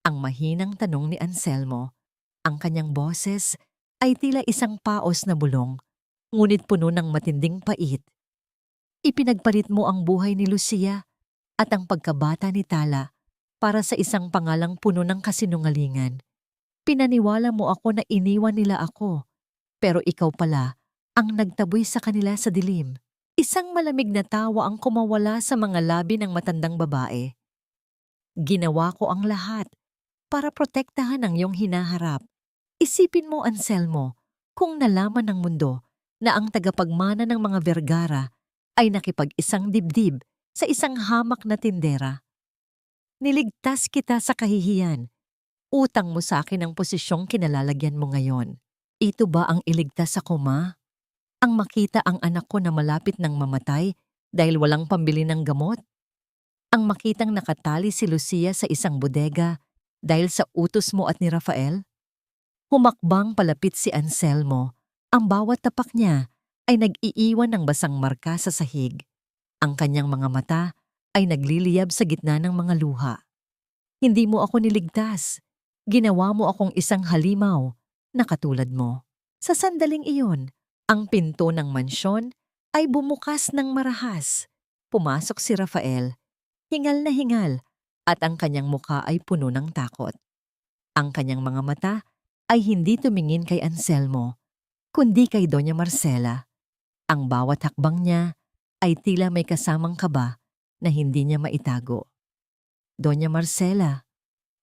Ang mahinang tanong ni Anselmo. Ang kanyang boses ay tila isang paos na bulong, ngunit puno ng matinding pait. Ipinagpalit mo ang buhay ni Lucia at ang pagkabata ni Tala para sa isang pangalang puno ng kasinungalingan. Pinaniwala mo ako na iniwan nila ako, pero ikaw pala ang nagtaboy sa kanila sa dilim. Isang malamig na tawa ang kumawala sa mga labi ng matandang babae. Ginawa ko ang lahat para protektahan ang iyong hinaharap. Isipin mo, Anselmo, kung nalaman ng mundo na ang tagapagmana ng mga Vergara ay nakipag-isang dibdib sa isang hamak na tindera. Niligtas kita sa kahihiyan. Utang mo sa akin ang posisyong kinalalagyan mo ngayon. Ito ba ang iligtas ako, Ma? Ang makita ang anak ko na malapit ng mamatay dahil walang pambili ng gamot? Ang makitang nakatali si Lucia sa isang bodega dahil sa utos mo at ni Rafael? Humakbang palapit si Anselmo. Ang bawat tapak niya ay nag-iiwan ng basang marka sa sahig. Ang kanyang mga mata ay nagliliyab sa gitna ng mga luha. Hindi mo ako niligtas. Ginawa mo akong isang halimaw na katulad mo. Sa sandaling iyon, ang pinto ng mansyon ay bumukas ng marahas. Pumasok si Rafael, hingal na hingal, at ang kanyang mukha ay puno ng takot. Ang kanyang mga mata ay hindi tumingin kay Anselmo, kundi kay Doña Marcela. Ang bawat hakbang niya ay tila may kasamang kaba na hindi niya maitago. Doña Marcela,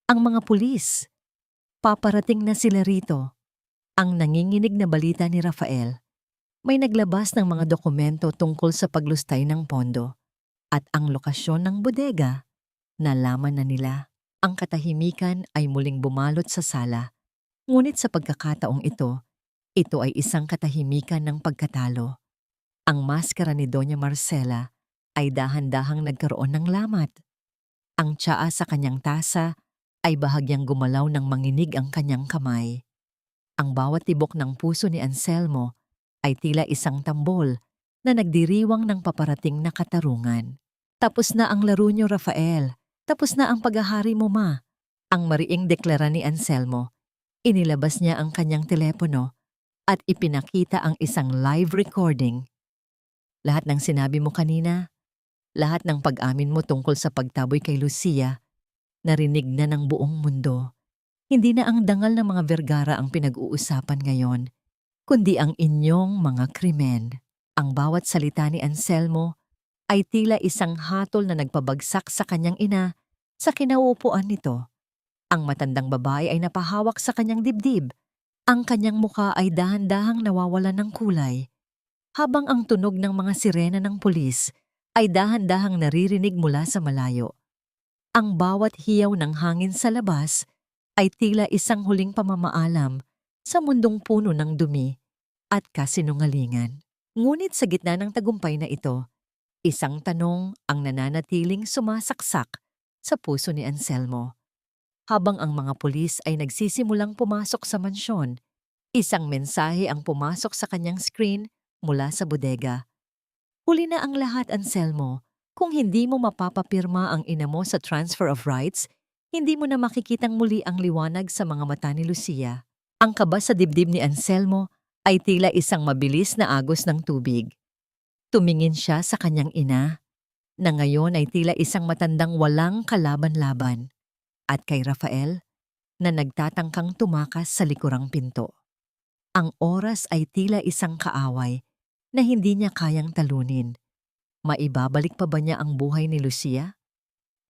ang mga pulis, paparating na sila rito. Ang nanginginig na balita ni Rafael. May naglabas ng mga dokumento tungkol sa paglustay ng pondo at ang lokasyon ng bodega. Nalaman na nila. Ang katahimikan ay muling bumalot sa sala. Ngunit sa pagkakataong ito ay isang katahimikan ng pagkatalo. Ang maskara ni Doña Marcela ay dahan-dahang nagkaroon ng lamat. Ang tsaa sa kanyang tasa ay bahagyang gumalaw ng manginig ang kanyang kamay. Ang bawat tibok ng puso ni Anselmo ay tila isang tambol na nagdiriwang ng paparating na katarungan. Tapos na ang laro niyo, Rafael. Tapos na ang paghahari mo, Ma. Ang mariing deklara ni Anselmo. Inilabas niya ang kanyang telepono at ipinakita ang isang live recording. Lahat ng sinabi mo kanina, lahat ng pag-amin mo tungkol sa pagtaboy kay Lucia, narinig na ng buong mundo. Hindi na ang dangal ng mga Vergara ang pinag-uusapan ngayon, kundi ang inyong mga krimen. Ang bawat salita ni Anselmo ay tila isang hatol na nagpabagsak sa kanyang ina sa kinauupuan nito. Ang matandang babae ay napahawak sa kanyang dibdib. Ang kanyang mukha ay dahan-dahang nawawalan ng kulay, habang ang tunog ng mga sirena ng pulis ay dahan-dahang naririnig mula sa malayo. Ang bawat hiyaw ng hangin sa labas ay tila isang huling pamamaalam sa mundong puno ng dumi at kasinungalingan. Ngunit sa gitna ng tagumpay na ito, isang tanong ang nananatiling sumasaksak sa puso ni Anselmo. Habang ang mga pulis ay nagsisimulang pumasok sa mansyon, isang mensahe ang pumasok sa kanyang screen mula sa bodega. Huli na ang lahat, Anselmo. Kung hindi mo mapapapirma ang ina mo sa transfer of rights, hindi mo na makikitang muli ang liwanag sa mga mata ni Lucia. Ang kaba sa dibdib ni Anselmo ay tila isang mabilis na agos ng tubig. Tumingin siya sa kanyang ina, na ngayon ay tila isang matandang walang kalaban-laban, at kay Rafael, na nagtatangkang tumakas sa likurang pinto. Ang oras ay tila isang kaaway na hindi niya kayang talunin. Maibabalik pa ba niya ang buhay ni Lucia?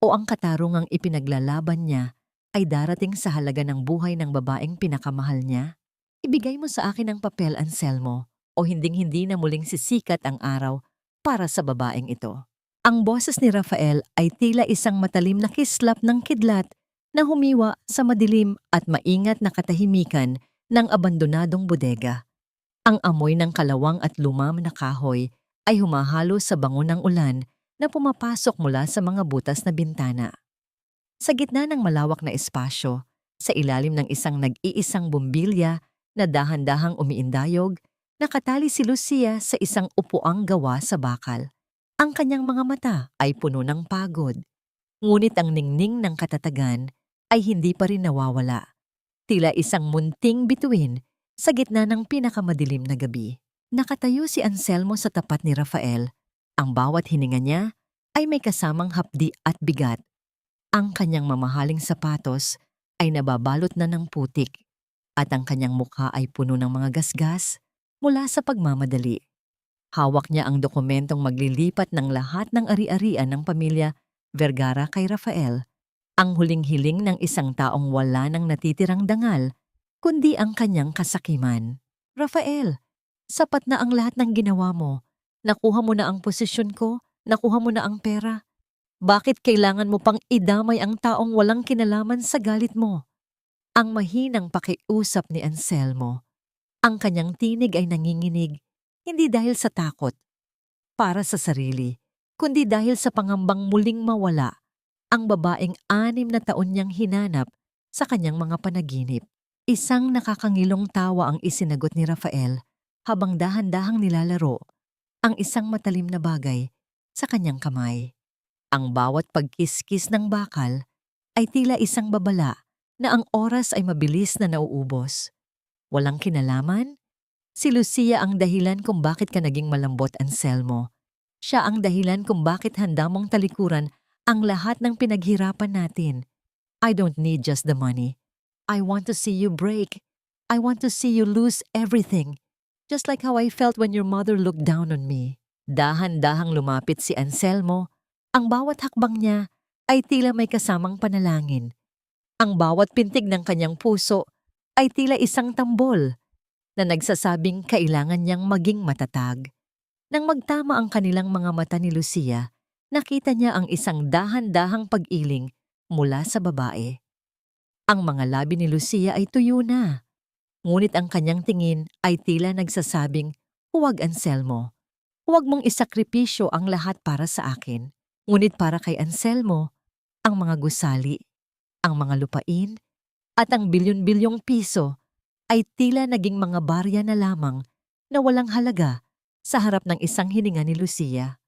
O ang katarungang ipinaglalaban niya ay darating sa halaga ng buhay ng babaeng pinakamahal niya? Ibigay mo sa akin ang papel, Anselmo, o hinding-hindi na muling sisikat ang araw para sa babaeng ito. Ang boses ni Rafael ay tila isang matalim na kislap ng kidlat na humiwa sa madilim at maingat na katahimikan ng abandonadong bodega. Ang amoy ng kalawang at lumam na kahoy ay humahalo sa bango ng ulan na pumapasok mula sa mga butas na bintana. Sa gitna ng malawak na espasyo, sa ilalim ng isang nag-iisang bumbilya na dahan-dahang umiindayog, nakatali si Lucia sa isang upuang gawa sa bakal. Ang kanyang mga mata ay puno ng pagod, ngunit ang ningning ng katatagan ay hindi pa rin nawawala. Tila isang munting bituin sa gitna ng pinakamadilim na gabi. Nakatayo si Anselmo sa tapat ni Rafael. Ang bawat hininga niya ay may kasamang hapdi at bigat. Ang kanyang mamahaling sapatos ay nababalot na ng putik at ang kanyang mukha ay puno ng mga gasgas mula sa pagmamadali. Hawak niya ang dokumentong maglilipat ng lahat ng ari-arian ng pamilya Vergara kay Rafael, ang huling hiling ng isang taong wala nang natitirang dangal, kundi ang kanyang kasakiman. Rafael, sapat na ang lahat ng ginawa mo. Nakuha mo na ang posisyon ko, nakuha mo na ang pera. Bakit kailangan mo pang idamay ang taong walang kinalaman sa galit mo? Ang mahinang pakiusap ni Anselmo. Ang kanyang tinig ay nanginginig, hindi dahil sa takot para sa sarili, kundi dahil sa pangambang muling mawala ang babaeng 6 na taon niyang hinanap sa kanyang mga panaginip. Isang nakakangilong tawa ang isinagot ni Rafael habang dahan-dahang nilalaro ang isang matalim na bagay sa kanyang kamay. Ang bawat pagkiskis ng bakal ay tila isang babala na ang oras ay mabilis na nauubos. Walang kinalaman? Si Lucia ang dahilan kung bakit ka naging malambot, Anselmo. Siya ang dahilan kung bakit handa mong talikuran ang lahat ng pinaghirapan natin. I don't need just the money. I want to see you break. I want to see you lose everything. Just like how I felt when your mother looked down on me. Dahan-dahang lumapit si Anselmo. Ang bawat hakbang niya ay tila may kasamang panalangin. Ang bawat pintig ng kanyang puso ay tila isang tambol na nagsasabing kailangan niyang maging matatag. Nang magtama ang kanilang mga mata ni Lucia, nakita niya ang isang dahan-dahang pag-iling mula sa babae. Ang mga labi ni Lucia ay tuyo na, ngunit ang kanyang tingin ay tila nagsasabing, "Huwag, Anselmo. Huwag mong isakripisyo ang lahat para sa akin." Ngunit para kay Anselmo, ang mga gusali, ang mga lupain, at ang bilyon-bilyong piso ay tila naging mga barya na lamang na walang halaga sa harap ng isang hininga ni Lucia.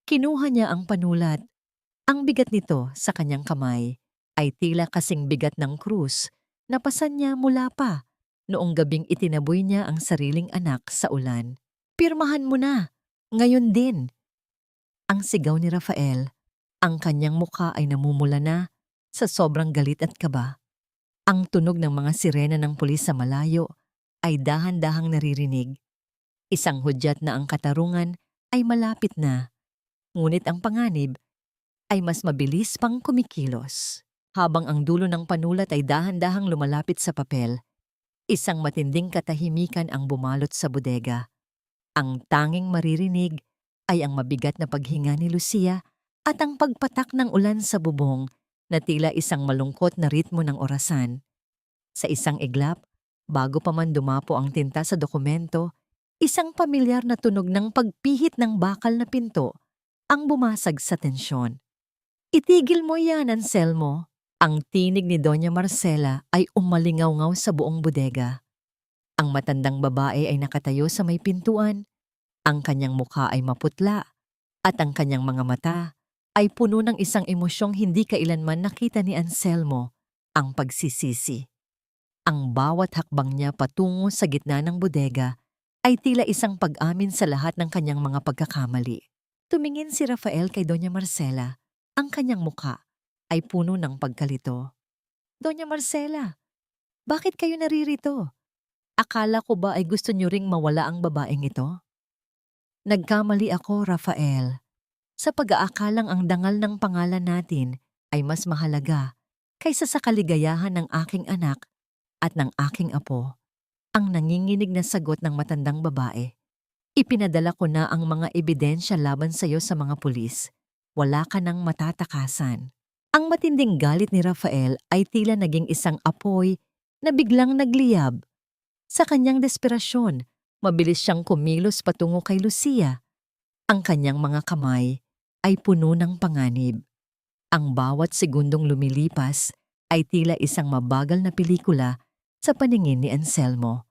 Kinuha niya ang panulat. Ang bigat nito sa kanyang kamay ay tila kasing bigat ng krus na pasan niya mula pa noong gabing itinaboy niya ang sariling anak sa ulan. "Pirmahan mo na! Ngayon din!" Ang sigaw ni Rafael, ang kanyang mukha ay namumula na sa sobrang galit at kaba. Ang tunog ng mga sirena ng pulis sa malayo ay dahan-dahang naririnig. Isang hudyat na ang katarungan ay malapit na, ngunit ang panganib ay mas mabilis pang kumikilos. Habang ang dulo ng panulat ay dahan-dahang lumalapit sa papel, isang matinding katahimikan ang bumalot sa bodega. Ang tanging maririnig ay ang mabigat na paghinga ni Lucia at ang pagpatak ng ulan sa bubong na tila isang malungkot na ritmo ng orasan. Sa isang iglap, bago pa man dumapo ang tinta sa dokumento, isang pamilyar na tunog ng pagpihit ng bakal na pinto ang bumasag sa tensyon. "Itigil mo yan, Anselmo." Ang tinig ni Doña Marcela ay umalingaw-ngaw sa buong bodega. Ang matandang babae ay nakatayo sa may pintuan, Ang kanyang mukha ay maputla at ang kanyang mga mata ay puno ng isang emosyong hindi kailanman nakita ni Anselmo, ang pagsisisi. Ang bawat hakbang niya patungo sa gitna ng bodega ay tila isang pag-amin sa lahat ng kanyang mga pagkakamali. Tumingin si Rafael kay Doña Marcela. Ang kanyang mukha ay puno ng pagkalito. Doña Marcela, bakit kayo naririto? Akala ko ba ay gusto niyo ring mawala ang babaeng ito? Nagkamali ako, Rafael. Sa pag-aakalang ang dangal ng pangalan natin ay mas mahalaga kaysa sa kaligayahan ng aking anak at ng aking apo. Ang nanginginig na sagot ng matandang babae. Ipinadala ko na ang mga ebidensya laban sa iyo sa mga pulis. Wala ka nang matatakasan. Ang matinding galit ni Rafael ay tila naging isang apoy na biglang nagliyab. Sa kanyang desperasyon, mabilis siyang kumilos patungo kay Lucia. Ang kanyang mga kamay ay puno ng panganib. Ang bawat segundong lumilipas ay tila isang mabagal na pelikula sa paningin ni Anselmo.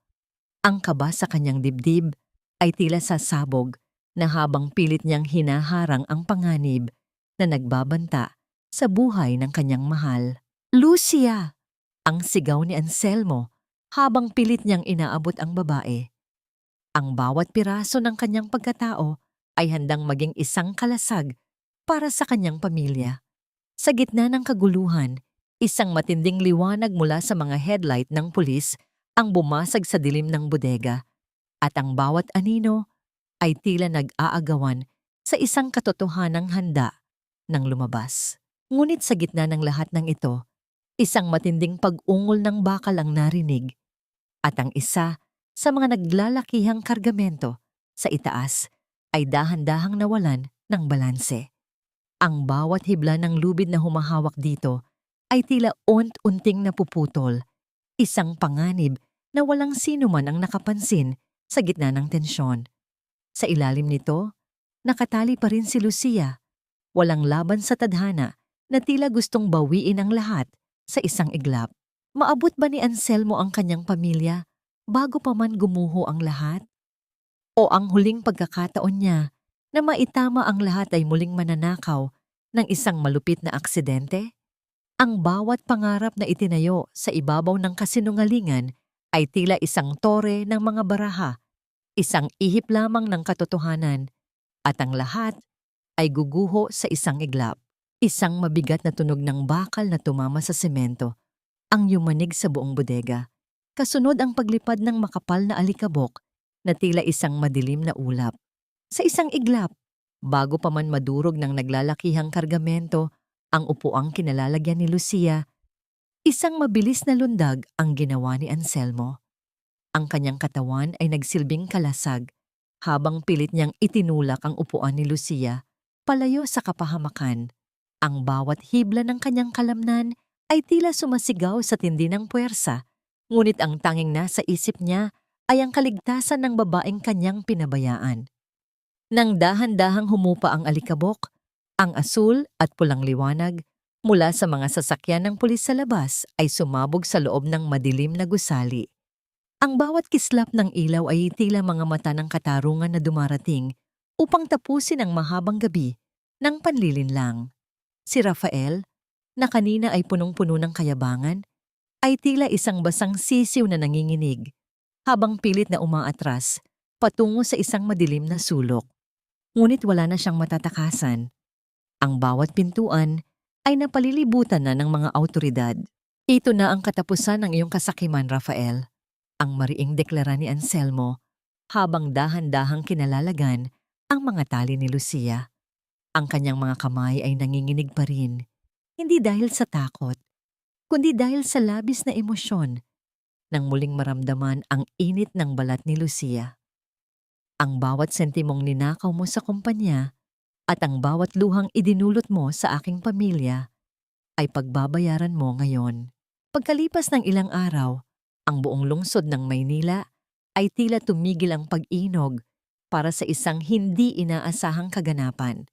Ang kaba sa kanyang dibdib ay tila sasabog na habang pilit niyang hinaharang ang panganib na nagbabanta sa buhay ng kanyang mahal. Lucia! Ang sigaw ni Anselmo habang pilit niyang inaabot ang babae. Ang bawat piraso ng kanyang pagkatao ay handang maging isang kalasag para sa kanyang pamilya. Sa gitna ng kaguluhan, isang matinding liwanag mula sa mga headlight ng pulis ang bumasag sa dilim ng bodega at ang bawat anino ay tila nag-aagawan sa isang katotohanang handa ng lumabas. Ngunit sa gitna ng lahat ng ito, isang matinding pag-ungol ng bakal ang narinig at ang isa sa mga naglalakihang kargamento sa itaas ay dahan-dahang nawalan ng balanse. Ang bawat hibla ng lubid na humahawak dito ay tila unt-unting napuputol, isang panganib na walang sino man ang nakapansin sa gitna ng tensyon. Sa ilalim nito, nakatali pa rin si Lucia, walang laban sa tadhana na tila gustong bawiin ang lahat sa isang iglap. Maabot ba ni Anselmo ang kanyang pamilya bago pa man gumuho ang lahat? O ang huling pagkakataon niya na maitama ang lahat ay muling mananakaw ng isang malupit na aksidente? Ang bawat pangarap na itinayo sa ibabaw ng kasinungalingan ay tila isang tore ng mga baraha, isang ihip lamang ng katotohanan, at ang lahat ay guguho sa isang iglap. Isang mabigat na tunog ng bakal na tumama sa semento ang yumanig sa buong bodega. Kasunod ang paglipad ng makapal na alikabok na tila isang madilim na ulap. Sa isang iglap, bago pa man madurog ng naglalakihang kargamento ang upuang kinalalagyan ni Lucia, isang mabilis na lundag ang ginawa ni Anselmo. Ang kanyang katawan ay nagsilbing kalasag habang pilit niyang itinulak ang upuan ni Lucia palayo sa kapahamakan. Ang bawat hibla ng kanyang kalamnan ay tila sumasigaw sa tindi ng puwersa, ngunit ang tanging nasa isip niya ay ang kaligtasan ng babaeng kanyang pinabayaan. Nang dahan-dahang humupa ang alikabok, ang asul at pulang liwanag mula sa mga sasakyan ng pulis sa labas ay sumabog sa loob ng madilim na gusali. Ang bawat kislap ng ilaw ay tila mga mata ng katarungan na dumarating upang tapusin ang mahabang gabi ng panlilinlang. Si Rafael, na kanina ay punong-puno ng kayabangan, ay tila isang basang sisiw na nanginginig habang pilit na umaatras patungo sa isang madilim na sulok. Ngunit wala na siyang matatakasan. Ang bawat pintuan ay napalilibutan na ng mga awtoridad. Ito na ang katapusan ng iyong kasakiman, Rafael, ang mariing deklara ni Anselmo habang dahan-dahang kinalalagan ang mga tali ni Lucia. Ang kanyang mga kamay ay nanginginig pa rin, hindi dahil sa takot, kundi dahil sa labis na emosyon nang muling maramdaman ang init ng balat ni Lucia. Ang bawat sentimong ninakaw mo sa kumpanya at ang bawat luhang idinulot mo sa aking pamilya ay pagbabayaran mo ngayon. Pagkalipas ng ilang araw, ang buong lungsod ng Maynila ay tila tumigil ang pag-inog para sa isang hindi inaasahang kaganapan.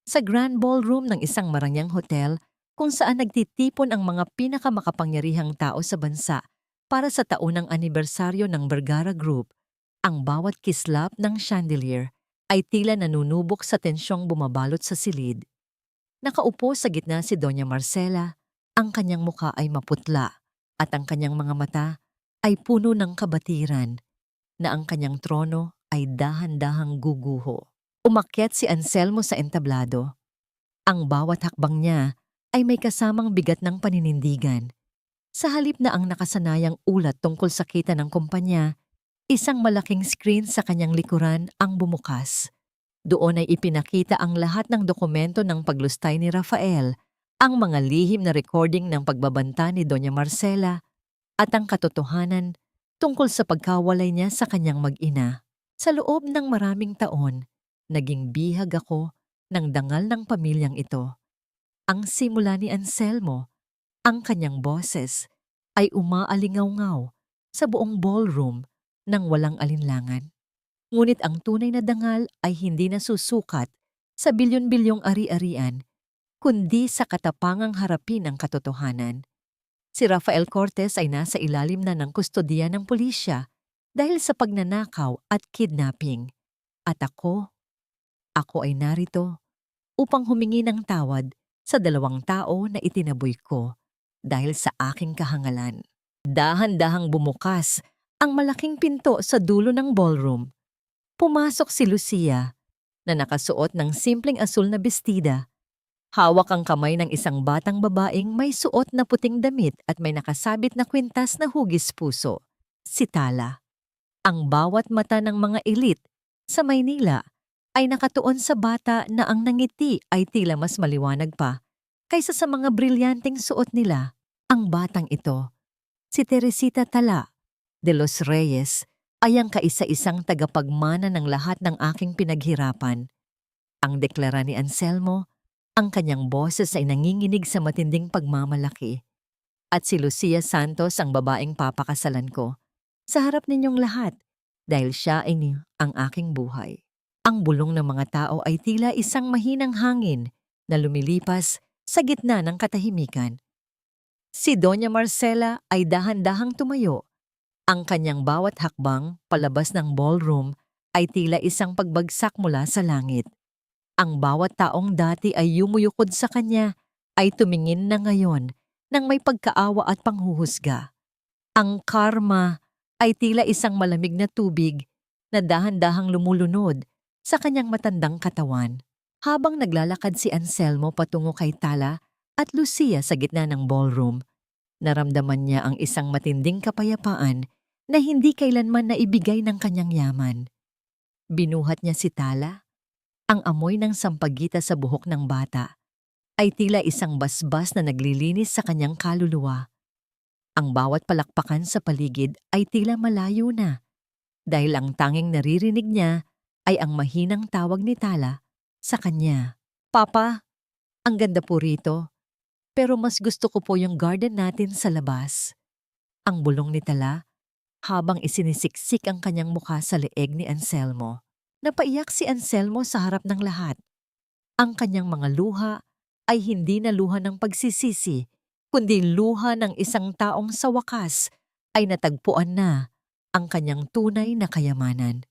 Sa Grand Ballroom ng isang marangyang hotel kung saan nagtitipon ang mga pinakamakapangyarihang tao sa bansa para sa taunang anibersaryo ng Vergara Group, ang bawat kislap ng chandelier ay tila nanunubok sa tensyong bumabalot sa silid. Nakaupo sa gitna si Doña Marcela, ang kanyang muka ay maputla at ang kanyang mga mata ay puno ng kabatiran na ang kanyang trono ay dahan-dahang guguho. Umakyat si Anselmo sa entablado. Ang bawat hakbang niya ay may kasamang bigat ng paninindigan. Sa halip na ang nakasanayang ulat tungkol sa kita ng kumpanya, isang malaking screen sa kanyang likuran ang bumukas. Doon ay ipinakita ang lahat ng dokumento ng paglustay ni Rafael, ang mga lihim na recording ng pagbabanta ni Doña Marcela, at ang katotohanan tungkol sa pagkawalay niya sa kanyang mag-ina. Sa loob ng maraming taon, naging bihag ako ng dangal ng pamilyang ito. Ang simula ni Anselmo, ang kanyang boses, ay umaalingaw-ngaw sa buong ballroom nang walang alinlangan. Ngunit ang tunay na dangal ay hindi nasusukat sa bilyon-bilyong ari-arian, kundi sa katapangang harapin ang katotohanan. Si Rafael Cortez ay nasa ilalim na ng kustodiya ng pulisya dahil sa pagnanakaw at kidnapping. At ako ay narito upang humingi ng tawad sa 2 tao na itinaboy ko dahil sa aking kahangalan. Dahan-dahang bumukas ang malaking pinto sa dulo ng ballroom. Pumasok si Lucia na nakasuot ng simpleng asul na bestida. Hawak ang kamay ng isang batang babaeng may suot na puting damit at may nakasabit na kwintas na hugis puso. Si Tala. Ang bawat mata ng mga elite sa Maynila ay nakatuon sa bata na ang nangiti ay tila mas maliwanag pa kaysa sa mga brilyanteng suot nila. Ang batang ito, si Teresita Tala de los Reyes, ay ang kaisa-isang tagapagmana ng lahat ng aking pinaghirapan. Ang deklara ni Anselmo, ang kanyang boses ay nanginginig sa matinding pagmamalaki. At si Lucia Santos ang babaeng papakasalan ko. Sa harap ninyong lahat, dahil siya ay ang aking buhay. Ang bulong ng mga tao ay tila isang mahinang hangin na lumilipas sa gitna ng katahimikan. Si Doña Marcela ay dahan-dahang tumayo. Ang kanyang bawat hakbang palabas ng ballroom ay tila isang pagbagsak mula sa langit. Ang bawat taong dati ay yumuyukod sa kanya ay tumingin na ngayon ng may pagkaawa at panghuhusga. Ang karma ay tila isang malamig na tubig na dahan-dahang lumulunod sa kanyang matandang katawan. Habang naglalakad si Anselmo patungo kay Tala at Lucia sa gitna ng ballroom, naramdaman niya ang isang matinding kapayapaan na hindi kailanman naibigay ng kanyang yaman. Binuhat niya si Tala. Ang amoy ng sampagita sa buhok ng bata ay tila isang basbas na naglilinis sa kanyang kaluluwa. Ang bawat palakpakan sa paligid ay tila malayo na dahil ang tanging naririnig niya ay ang mahinang tawag ni Tala sa kanya. Papa, ang ganda po rito. Pero mas gusto ko po yung garden natin sa labas. Ang bulong ni Tala habang isinisiksik ang kanyang mukha sa leeg ni Anselmo. Napaiyak si Anselmo sa harap ng lahat. Ang kanyang mga luha ay hindi na luha ng pagsisisi, kundi luha ng isang taong sa wakas ay natagpuan na ang kanyang tunay na kayamanan.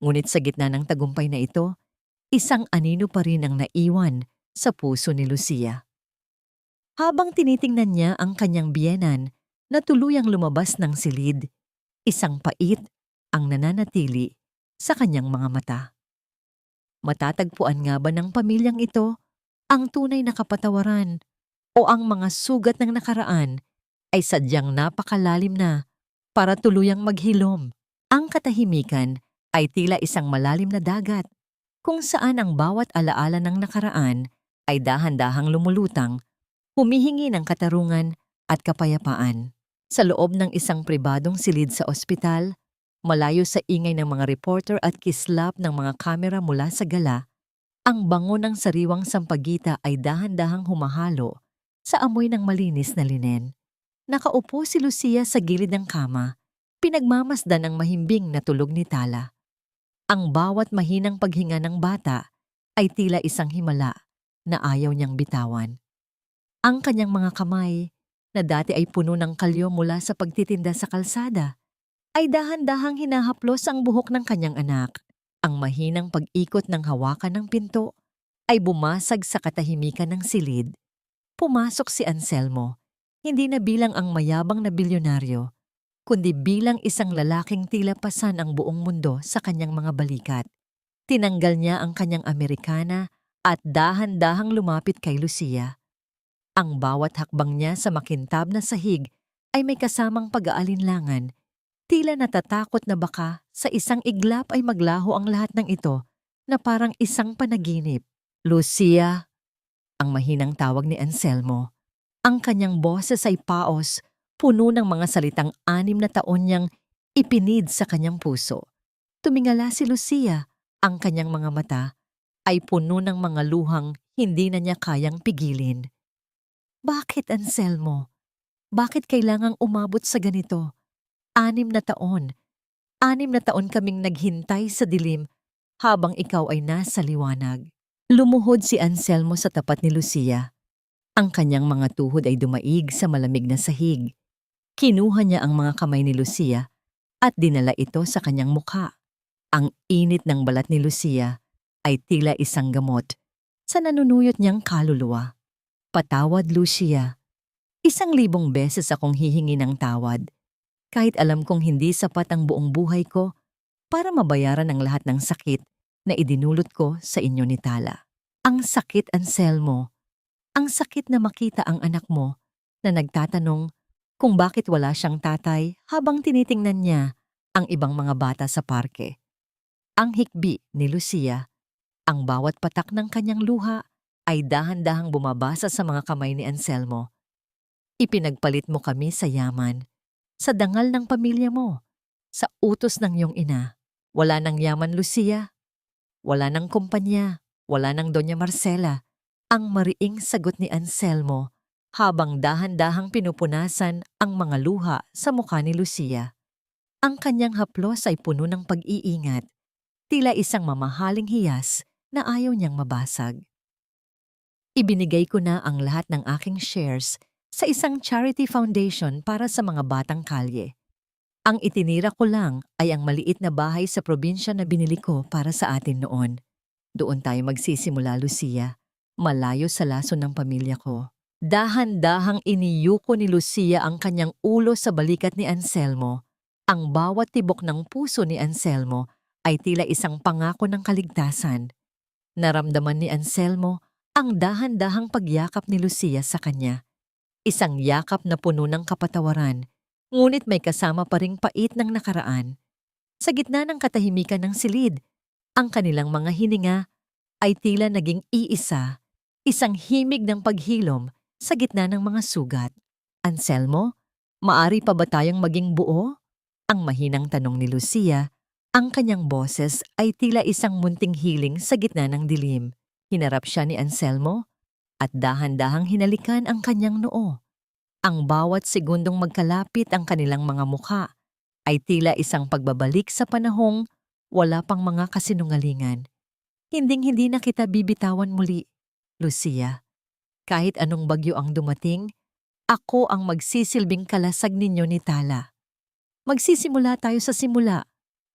Ngunit sa gitna ng tagumpay na ito, isang anino pa rin ang naiwan sa puso ni Lucia. Habang tinitingnan niya ang kanyang biyenan na tuluyang lumabas ng silid, isang pait ang nananatili sa kanyang mga mata. Matatagpuan nga ba ng pamilyang ito ang tunay na kapatawaran o ang mga sugat ng nakaraan ay sadyang napakalalim na para tuluyang maghilom? Ang katahimikan ay tila isang malalim na dagat kung saan ang bawat alaala ng nakaraan ay dahan-dahang lumulutang, humihingi ng katarungan at kapayapaan. Sa loob ng isang pribadong silid sa ospital, malayo sa ingay ng mga reporter at kislap ng mga kamera mula sa gala, ang bango ng sariwang sampagita ay dahan-dahang humahalo sa amoy ng malinis na linen. Nakaupo si Lucia sa gilid ng kama, pinagmamasdan ang mahimbing na tulog ni Tala. Ang bawat mahinang paghinga ng bata ay tila isang himala na ayaw niyang bitawan. Ang kanyang mga kamay, na dati ay puno ng kalyo mula sa pagtitinda sa kalsada, ay dahan-dahang hinahaplos ang buhok ng kanyang anak. Ang mahinang pag-ikot ng hawakan ng pinto ay bumasag sa katahimikan ng silid. Pumasok si Anselmo, hindi na bilang ang mayabang na bilyonaryo, kundi bilang isang lalaking tila pasan ang buong mundo sa kanyang mga balikat. Tinanggal niya ang kanyang Amerikana at dahan-dahang lumapit kay Lucia. Ang bawat hakbang niya sa makintab na sahig ay may kasamang pag-aalinlangan, tila natatakot na baka sa isang iglap ay maglaho ang lahat ng ito na parang isang panaginip. Lucia, ang mahinang tawag ni Anselmo. Ang kanyang boses ay paos, puno ng mga salitang 6 na taon niyang ipinid sa kanyang puso. Tumingala si Lucia, ang kanyang mga mata ay puno ng mga luhang hindi na niya kayang pigilin. Bakit, Anselmo? Bakit kailangang umabot sa ganito? 6 na taon. 6 na taon kaming naghintay sa dilim habang ikaw ay nasa liwanag. Lumuhod si Anselmo sa tapat ni Lucia. Ang kanyang mga tuhod ay dumaig sa malamig na sahig. Kinuha niya ang mga kamay ni Lucia at dinala ito sa kanyang mukha. Ang init ng balat ni Lucia ay tila isang gamot sa nanunuyot niyang kaluluwa. Patawad, Lucia. 1,000 beses akong hihingi ng tawad, kahit alam kong hindi sapat ang buong buhay ko para mabayaran ang lahat ng sakit na idinulot ko sa inyo ni Tala. Ang sakit, Anselmo. Ang sakit na makita ang anak mo na nagtatanong kung bakit wala siyang tatay habang tinitingnan niya ang ibang mga bata sa parke. Ang hikbi ni Lucia, ang bawat patak ng kanyang luha ay dahan-dahang bumabasa sa mga kamay ni Anselmo. Ipinagpalit mo kami sa yaman, sa dangal ng pamilya mo, sa utos ng iyong ina. Wala ng yaman, Lucia. Wala ng kumpanya, wala ng Doña Marcela. Ang mariing sagot ni Anselmo habang dahan-dahang pinupunasan ang mga luha sa mukha ni Lucia. Ang kanyang haplos ay puno ng pag-iingat, tila isang mamahaling hiyas na ayaw niyang mabasag. Ibinigay ko na ang lahat ng aking shares sa isang charity foundation para sa mga batang kalye. Ang itinira ko lang ay ang maliit na bahay sa probinsya na binili ko para sa atin noon. Doon tayo magsisimula, Lucia, malayo sa laso ng pamilya ko. Dahan-dahang iniyuko ni Lucia ang kanyang ulo sa balikat ni Anselmo. Ang bawat tibok ng puso ni Anselmo ay tila isang pangako ng kaligtasan. Naramdaman ni Anselmo ang dahan-dahang pagyakap ni Lucia sa kanya. Isang yakap na puno ng kapatawaran, ngunit may kasama pa ring pait ng nakaraan. Sa gitna ng katahimikan ng silid, ang kanilang mga hininga ay tila naging iisa, isang himig ng paghilom sa gitna ng mga sugat. Anselmo, maari pa ba tayong maging buo? Ang mahinang tanong ni Lucia, ang kanyang boses ay tila isang munting hiling sa gitna ng dilim. Hinarap siya ni Anselmo at dahan-dahang hinalikan ang kanyang noo. Ang bawat segundong magkalapit ang kanilang mga mukha ay tila isang pagbabalik sa panahong wala pang mga kasinungalingan. Hinding-hindi na kita bibitawan muli, Lucia. Kahit anong bagyo ang dumating, ako ang magsisilbing kalasag ninyo ni Tala. Magsisimula tayo sa simula,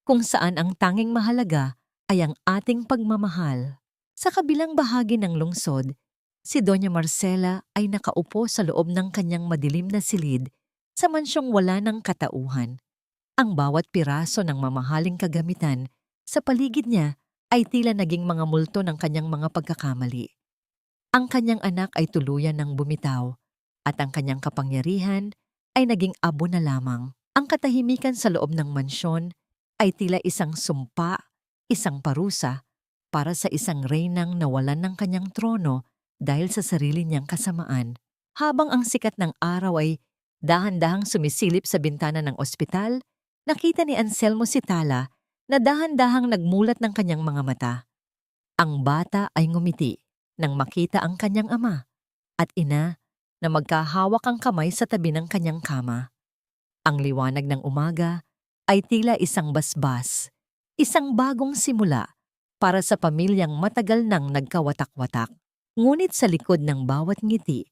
kung saan ang tanging mahalaga ay ang ating pagmamahal. Sa kabilang bahagi ng lungsod, si Doña Marcela ay nakaupo sa loob ng kanyang madilim na silid sa mansyong wala ng katauhan. Ang bawat piraso ng mamahaling kagamitan sa paligid niya ay tila naging mga multo ng kanyang mga pagkakamali. Ang kanyang anak ay tuluyan ng bumitaw at ang kanyang kapangyarihan ay naging abo na lamang. Ang katahimikan sa loob ng mansyon ay tila isang sumpa, isang parusa para sa isang reynang nawalan ng kanyang trono dahil sa sarili niyang kasamaan. Habang ang sikat ng araw ay dahan-dahang sumisilip sa bintana ng ospital, nakita ni Anselmo si Tala na dahan-dahang nagmulat ng kanyang mga mata. Ang bata ay ngumiti nang makita ang kanyang ama at ina na magkahawak ang kamay sa tabi ng kanyang kama. Ang liwanag ng umaga ay tila isang basbas, isang bagong simula para sa pamilyang matagal nang nagkawatak-watak. Ngunit sa likod ng bawat ngiti,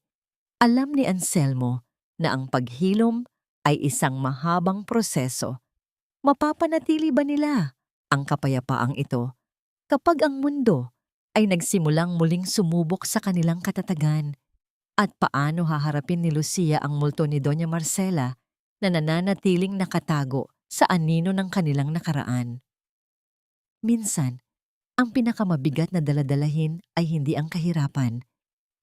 alam ni Anselmo na ang paghilom ay isang mahabang proseso. Mapapanatili ba nila Ang kapayapaang ito kapag ang mundo ay nagsimulang muling sumubok sa kanilang katatagan. At paano haharapin ni Lucia ang multo ni Doña Marcela na nananatiling nakatago sa anino ng kanilang nakaraan? Minsan, ang pinakamabigat na daladalahin ay hindi ang kahirapan,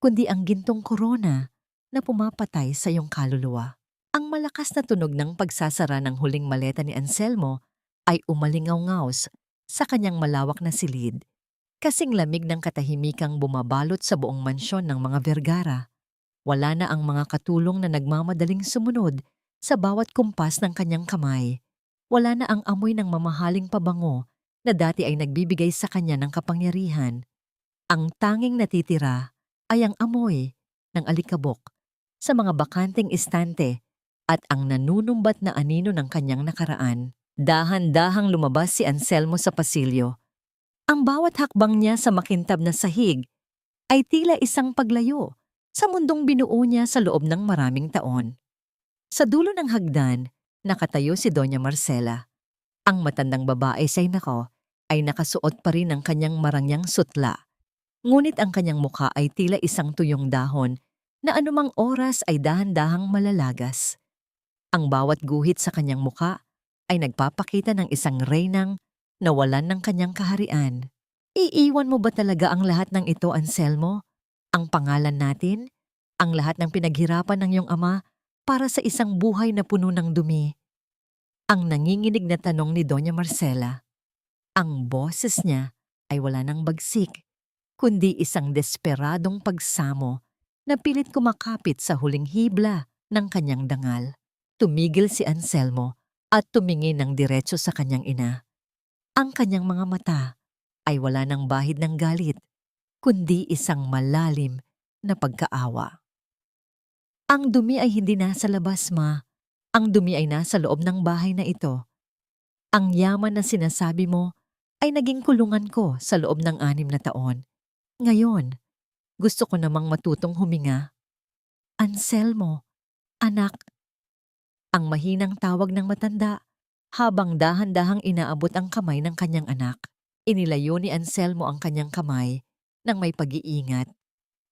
kundi ang gintong korona na pumapatay sa iyong kaluluwa. Ang malakas na tunog ng pagsasara ng huling maleta ni Anselmo ay umalingaw-ngaws sa kanyang malawak na silid, kasing lamig ng katahimikang bumabalot sa buong mansyon ng mga Vergara. Wala na ang mga katulong na nagmamadaling sumunod sa bawat kumpas ng kanyang kamay. Wala na ang amoy ng mamahaling pabango na dati ay nagbibigay sa kanya ng kapangyarihan. Ang tanging natitira ay ang amoy ng alikabok sa mga bakanteng istante at ang nanunumbat na anino ng kanyang nakaraan. Dahan-dahang lumabas si Anselmo sa pasilyo. Ang bawat hakbang niya sa makintab na sahig ay tila isang paglayo sa mundong binuo niya sa loob ng maraming taon. Sa dulo ng hagdan, nakatayo si Doña Marcela. Ang matandang babae ay nakasuot pa rin ng kanyang marangyang sutla. Ngunit ang kanyang mukha ay tila isang tuyong dahon na anumang oras ay dahan-dahang malalagas. Ang bawat guhit sa kanyang mukha ay nagpapakita ng isang reynang nawalan ng kanyang kaharian. Iiwan mo ba talaga ang lahat ng ito, Anselmo? Ang pangalan natin? Ang lahat ng pinaghirapan ng iyong ama para sa isang buhay na puno ng dumi? Ang nanginginig na tanong ni Doña Marcela. Ang boses niya ay wala ng bagsik, kundi isang desperadong pagsamo na pilit kumakapit sa huling hibla ng kanyang dangal. Tumigil si Anselmo at tumingin ng diretso sa kanyang ina. Ang kanyang mga mata ay wala ng bahid ng galit, kundi isang malalim na pagkaawa. Ang dumi ay hindi nasa labas, Ma. Ang dumi ay nasa loob ng bahay na ito. Ang yaman na sinasabi mo ay naging kulungan ko sa loob ng 6 na taon. Ngayon, gusto ko namang matutong huminga. Anselmo, anak. Ang mahinang tawag ng matanda habang dahan-dahang inaabot ang kamay ng kanyang anak. Inilayo ni Anselmo ang kanyang kamay nang may pag-iingat.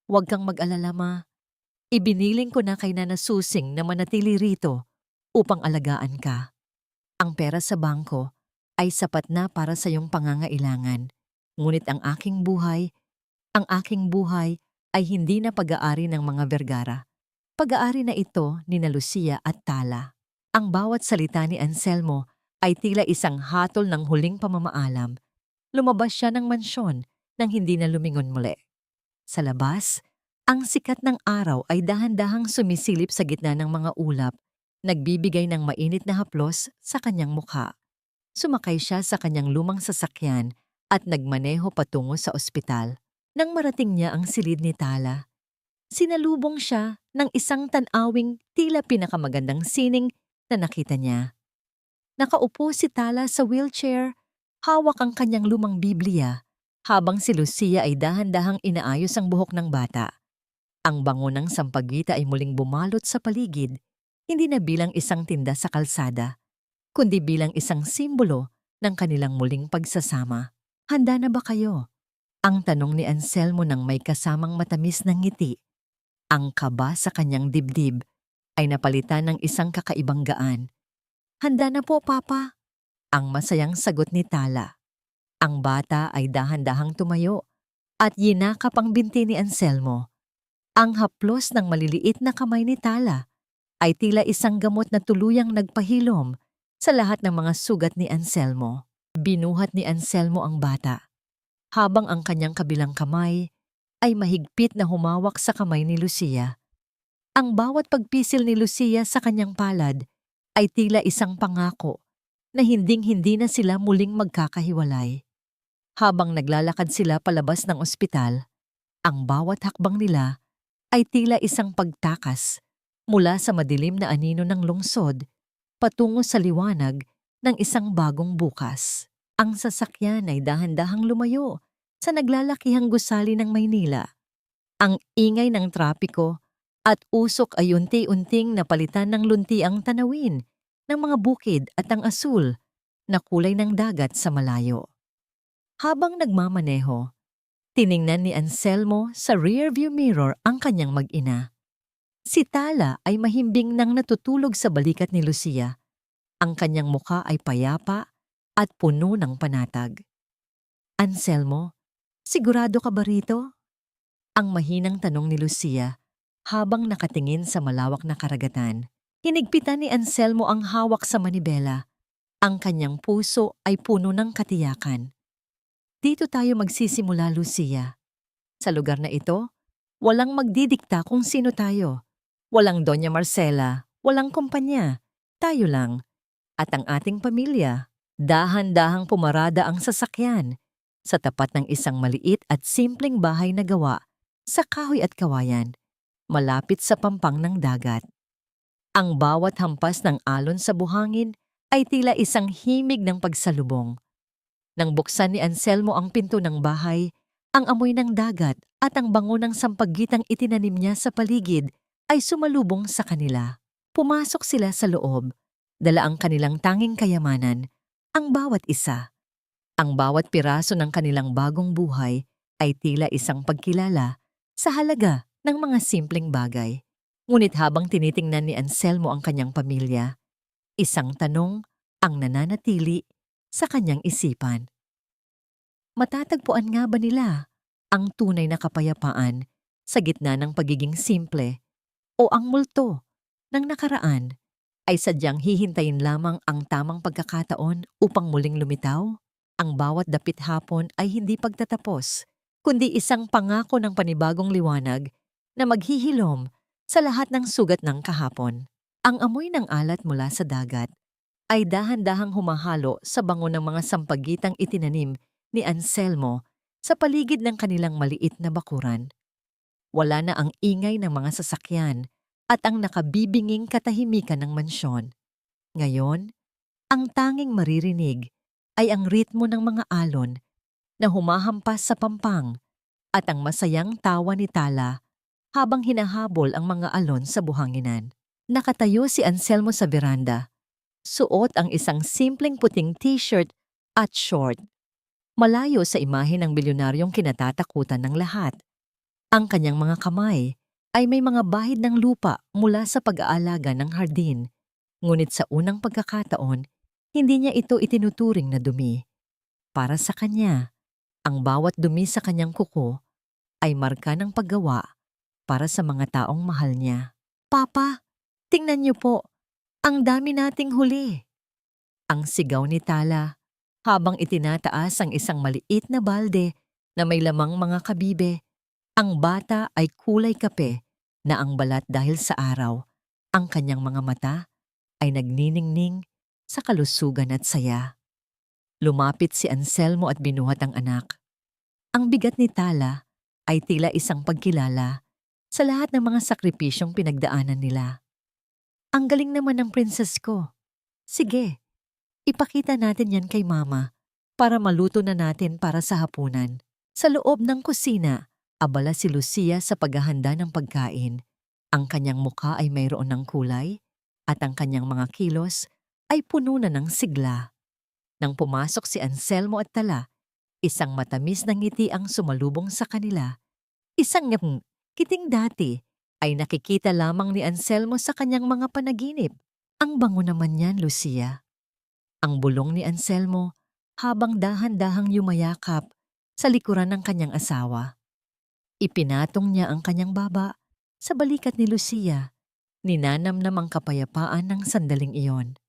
Huwag kang mag-alala, Ma. Ibiniling ko na kay Nana Susing na manatili rito upang alagaan ka. Ang pera sa bangko ay sapat na para sa iyong pangangailangan. Ngunit ang aking buhay ay hindi na pag-aari ng mga Vergara. Pag-aari na ito ni na Lucia at Tala. Ang bawat salita ni Anselmo ay tila isang hatol ng huling pamamaalam. Lumabas siya ng mansyon nang hindi na lumingon muli. Sa labas, ang sikat ng araw ay dahan-dahang sumisilip sa gitna ng mga ulap, nagbibigay ng mainit na haplos sa kanyang mukha. Sumakay siya sa kanyang lumang sasakyan at nagmaneho patungo sa ospital. Nang marating niya ang silid ni Tala, sinalubong siya ng isang tanawing tila pinakamagandang sining na nakita niya. Nakaupo si Tala sa wheelchair, hawak ang kanyang lumang Biblia, habang si Lucia ay dahan-dahang inaayos ang buhok ng bata. Ang bango ng sampagita ay muling bumalot sa paligid, hindi na bilang isang tinda sa kalsada, kundi bilang isang simbolo ng kanilang muling pagsasama. Handa na ba kayo? Ang tanong ni Anselmo nang may kasamang matamis ng ngiti. Ang kaba sa kanyang dibdib ay napalitan ng isang kakaibang gaan. Handa na po, Papa. Ang masayang sagot ni Tala. Ang bata ay dahan-dahang tumayo at yinakap ang binti ni Anselmo. Ang haplos ng maliliit na kamay ni Tala ay tila isang gamot na tuluyang nagpahilom sa lahat ng mga sugat ni Anselmo. Binuhat ni Anselmo ang bata, habang ang kanyang kabilang kamay ay mahigpit na humawak sa kamay ni Lucia. Ang bawat pagpisil ni Lucia sa kanyang palad ay tila isang pangako na hinding-hindi na sila muling magkakahiwalay. Habang naglalakad sila palabas ng ospital, ang bawat hakbang nila ay tila isang pagtakas mula sa madilim na anino ng lungsod patungo sa liwanag ng isang bagong bukas. Ang sasakyan ay dahan-dahang lumayo sa naglalakihang gusali ng Maynila. Ang ingay ng trapiko at usok ay unti-unting napalitan ng luntiang tanawin ng mga bukid at ang asul na kulay ng dagat sa malayo. Habang nagmamaneho, tiningnan ni Anselmo sa rearview mirror ang kanyang mag-ina. Si Tala ay mahimbing nang natutulog sa balikat ni Lucia. Ang kanyang mukha ay payapa at puno ng panatag. Anselmo, sigurado ka ba rito? Ang mahinang tanong ni Lucia habang nakatingin sa malawak na karagatan. Hinigpitan ni Anselmo ang hawak sa manibela. Ang kanyang puso ay puno ng katiyakan. Dito tayo magsisimula, Lucia. Sa lugar na ito, walang magdidikta kung sino tayo. Walang Doña Marcela, walang kumpanya. Tayo lang. At ang ating pamilya. Dahan-dahang pumarada ang sasakyan sa tapat ng isang maliit at simpleng bahay na gawa sa kahoy at kawayan, malapit sa pampang ng dagat. Ang bawat hampas ng alon sa buhangin ay tila isang himig ng pagsalubong. Nang buksan ni Anselmo ang pinto ng bahay, ang amoy ng dagat at ang bango ng sampagitang itinanim niya sa paligid ay sumalubong sa kanila. Pumasok sila sa loob, dala ang kanilang tanging kayamanan, ang bawat isa. Ang bawat piraso ng kanilang bagong buhay ay tila isang pagkilala sa halaga ng mga simpleng bagay. Ngunit habang tinitingnan ni Anselmo ang kanyang pamilya, isang tanong ang nananatili sa kanyang isipan. Matatagpuan nga ba nila ang tunay na kapayapaan sa gitna ng pagiging simple o ang multo ng nakaraan ay sadyang hihintayin lamang ang tamang pagkakataon upang muling lumitaw? Ang bawat dapit hapon ay hindi pagtatapos, kundi isang pangako ng panibagong liwanag na maghihilom sa lahat ng sugat ng kahapon. Ang amoy ng alat mula sa dagat ay dahan-dahang humahalo sa bango ng mga sampagitang itinanim ni Anselmo sa paligid ng kanilang maliit na bakuran. Wala na ang ingay ng mga sasakyan at ang nakabibinging katahimikan ng mansyon. Ngayon, ang tanging maririnig ay ang ritmo ng mga alon na humahampas sa pampang at ang masayang tawa ni Tala habang hinahabol ang mga alon sa buhanginan. Nakatayo si Anselmo sa veranda. Suot ang isang simpleng puting t-shirt at short. Malayo sa imahe ng bilyonaryong kinatatakutan ng lahat. Ang kanyang mga kamay ay may mga bahid ng lupa mula sa pag-aalaga ng hardin. Ngunit sa unang pagkakataon, hindi niya ito itinuturing na dumi. Para sa kanya, ang bawat dumi sa kanyang kuko ay marka ng paggawa para sa mga taong mahal niya. Papa, tingnan niyo po, ang dami nating huli. Ang sigaw ni Tala habang itinataas ang isang maliit na balde na may lamang mga kabibe. Ang bata ay kulay kape na ang balat dahil sa araw. Ang kanyang mga mata ay nagniningning sa kalusugan at saya. Lumapit si Anselmo at binuhat ang anak. Ang bigat ni Tala ay tila isang pagkilala sa lahat ng mga sakripisyong pinagdaanan nila. Ang galing naman ng princess ko. Sige, ipakita natin yan kay mama para maluto na natin para sa hapunan. Sa loob ng kusina, abala si Lucia sa paghahanda ng pagkain. Ang kanyang mukha ay mayroon ng kulay at ang kanyang mga kilos ay puno na ng sigla. Nang pumasok si Anselmo at Tala, isang matamis na ngiti ang sumalubong sa kanila. Isang kiting dati ay nakikita lamang ni Anselmo sa kanyang mga panaginip. Ang bango naman niyan, Lucia. Ang bulong ni Anselmo habang dahan-dahang yumayakap sa likuran ng kanyang asawa. Ipinatong niya ang kanyang baba sa balikat ni Lucia. Ninanamnam ang kapayapaan ng sandaling iyon.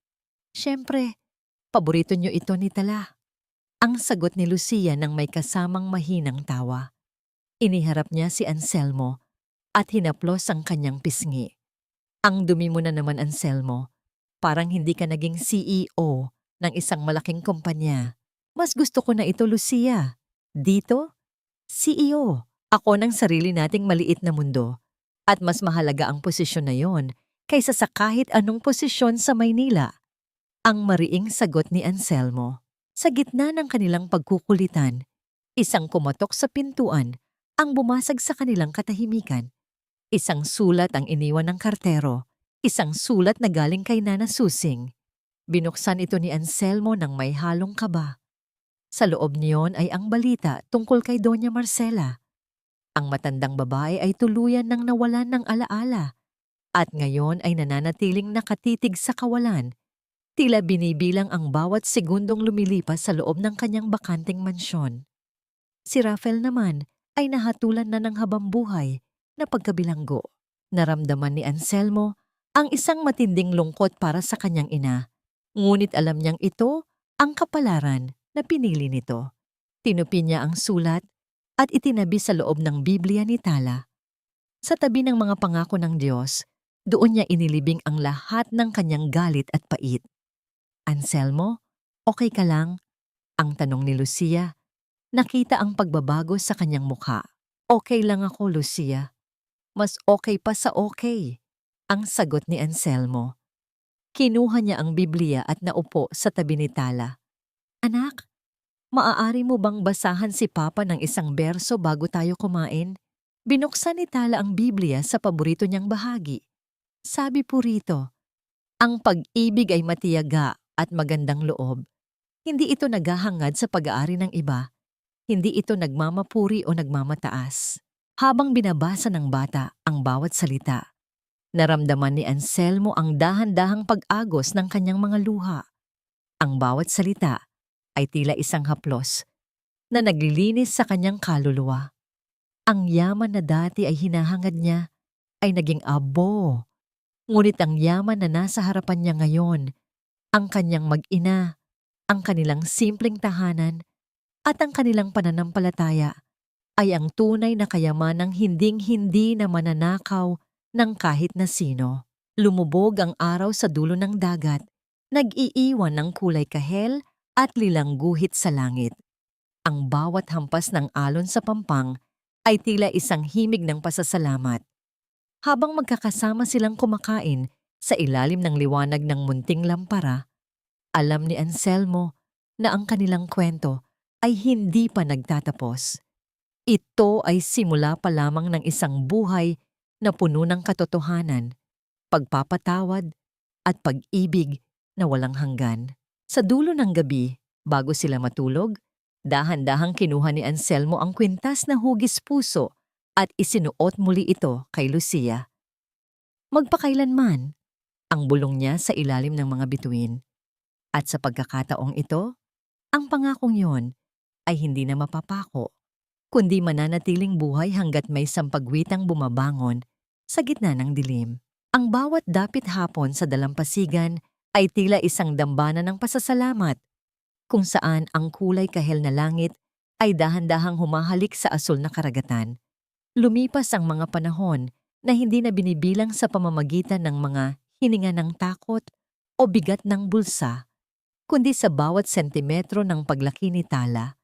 Siyempre, paborito niyo ito ni Tala. Ang sagot ni Lucia nang may kasamang mahinang tawa. Iniharap niya si Anselmo at hinaplos ang kanyang pisngi. Ang dumi mo na naman, Anselmo. Parang hindi ka naging CEO ng isang malaking kumpanya. Mas gusto ko na ito, Lucia. Dito, CEO. Ako ng sarili nating maliit na mundo. At mas mahalaga ang posisyon na yon kaysa sa kahit anong posisyon sa Maynila. Ang mariing sagot ni Anselmo. Sa gitna ng kanilang pagkukulitan, isang kumatok sa pintuan ang bumasag sa kanilang katahimikan. Isang sulat ang iniwan ng kartero, isang sulat na galing kay Nana Susing. Binuksan ito ni Anselmo ng may halong kaba. Sa loob niyon ay ang balita tungkol kay Doña Marcela. Ang matandang babae ay tuluyan ng nawalan ng alaala at ngayon ay nananatiling nakatitig sa kawalan. Tila binibilang ang bawat segundong lumilipas sa loob ng kanyang bakanting mansyon. Si Rafael naman ay nahatulan na ng habambuhay na pagkabilanggo. Naramdaman ni Anselmo ang isang matinding lungkot para sa kanyang ina. Ngunit alam niyang ito ang kapalaran na pinili nito. Tinupi niya ang sulat at itinabi sa loob ng Biblia ni Tala. Sa tabi ng mga pangako ng Diyos, doon niya inilibing ang lahat ng kanyang galit at pait. Anselmo, okay ka lang? Ang tanong ni Lucia. Nakita ang pagbabago sa kanyang mukha. Okay lang ako, Lucia. Mas okay pa sa okay, ang sagot ni Anselmo. Kinuha niya ang Biblia at naupo sa tabi ni Tala. Anak, maaari mo bang basahan si Papa ng isang berso bago tayo kumain? Binuksan ni Tala ang Biblia sa paborito niyang bahagi. Sabi po rito, ang pag-ibig ay matiyaga at magandang loob. Hindi ito naghahangad sa pag-aari ng iba. Hindi ito nagmamapuri o nagmamataas. Habang binabasa ng bata ang bawat salita, naramdaman ni Anselmo ang dahan-dahang pag-agos ng kanyang mga luha. Ang bawat salita ay tila isang haplos na naglilinis sa kanyang kaluluwa. Ang yaman na dati ay hinahangad niya ay naging abo. Ngunit ang yaman na nasa harapan niya ngayon, ang kanyang mag-ina, ang kanilang simpleng tahanan, at ang kanilang pananampalataya ay ang tunay na kayamanang hinding-hindi na mananakaw ng kahit na sino. Lumubog ang araw sa dulo ng dagat, nag-iiwan ng kulay kahel at lilang guhit sa langit. Ang bawat hampas ng alon sa pampang ay tila isang himig ng pasasalamat. Habang magkakasama silang kumakain sa ilalim ng liwanag ng munting lampara, alam ni Anselmo na ang kanilang kwento ay hindi pa nagtatapos. Ito ay simula pa lamang ng isang buhay na puno ng katotohanan, pagpapatawad at pag-ibig na walang hanggan. Sa dulo ng gabi, bago sila matulog, dahan-dahang kinuha ni Anselmo ang kwintas na hugis puso at isinuot muli ito kay Lucia. Magpakailanman, ang bulong niya sa ilalim ng mga bituin. At sa pagkakataong ito, ang pangakong yon ay hindi na mapapako, kundi mananatiling buhay hanggat may sampagwitang bumabangon sa gitna ng dilim. Ang bawat dapit hapon sa dalampasigan ay tila isang dambana ng pasasalamat, kung saan ang kulay kahel na langit ay dahan-dahang humahalik sa asul na karagatan. Lumipas ang mga panahon na hindi na binibilang sa pamamagitan ng mga hininga ng takot o bigat ng bulsa, kundi sa bawat sentimetro ng paglaki ni Tala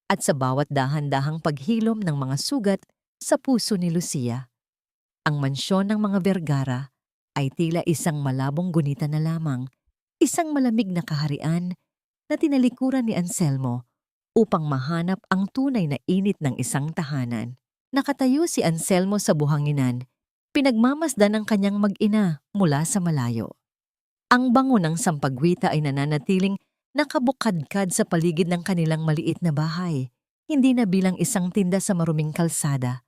at sa bawat dahan-dahang paghilom ng mga sugat sa puso ni Lucia. Ang mansyon ng mga Vergara ay tila isang malabong gunita na lamang, isang malamig na kaharian na tinalikuran ni Anselmo upang mahanap ang tunay na init ng isang tahanan. Nakatayo si Anselmo sa buhanginan, pinagmamasdan ang kanyang mag-ina mula sa malayo. Ang bango ng sampagwita ay nananatiling nakabukadkad sa paligid ng kanilang maliit na bahay, hindi na bilang isang tinda sa maruming kalsada,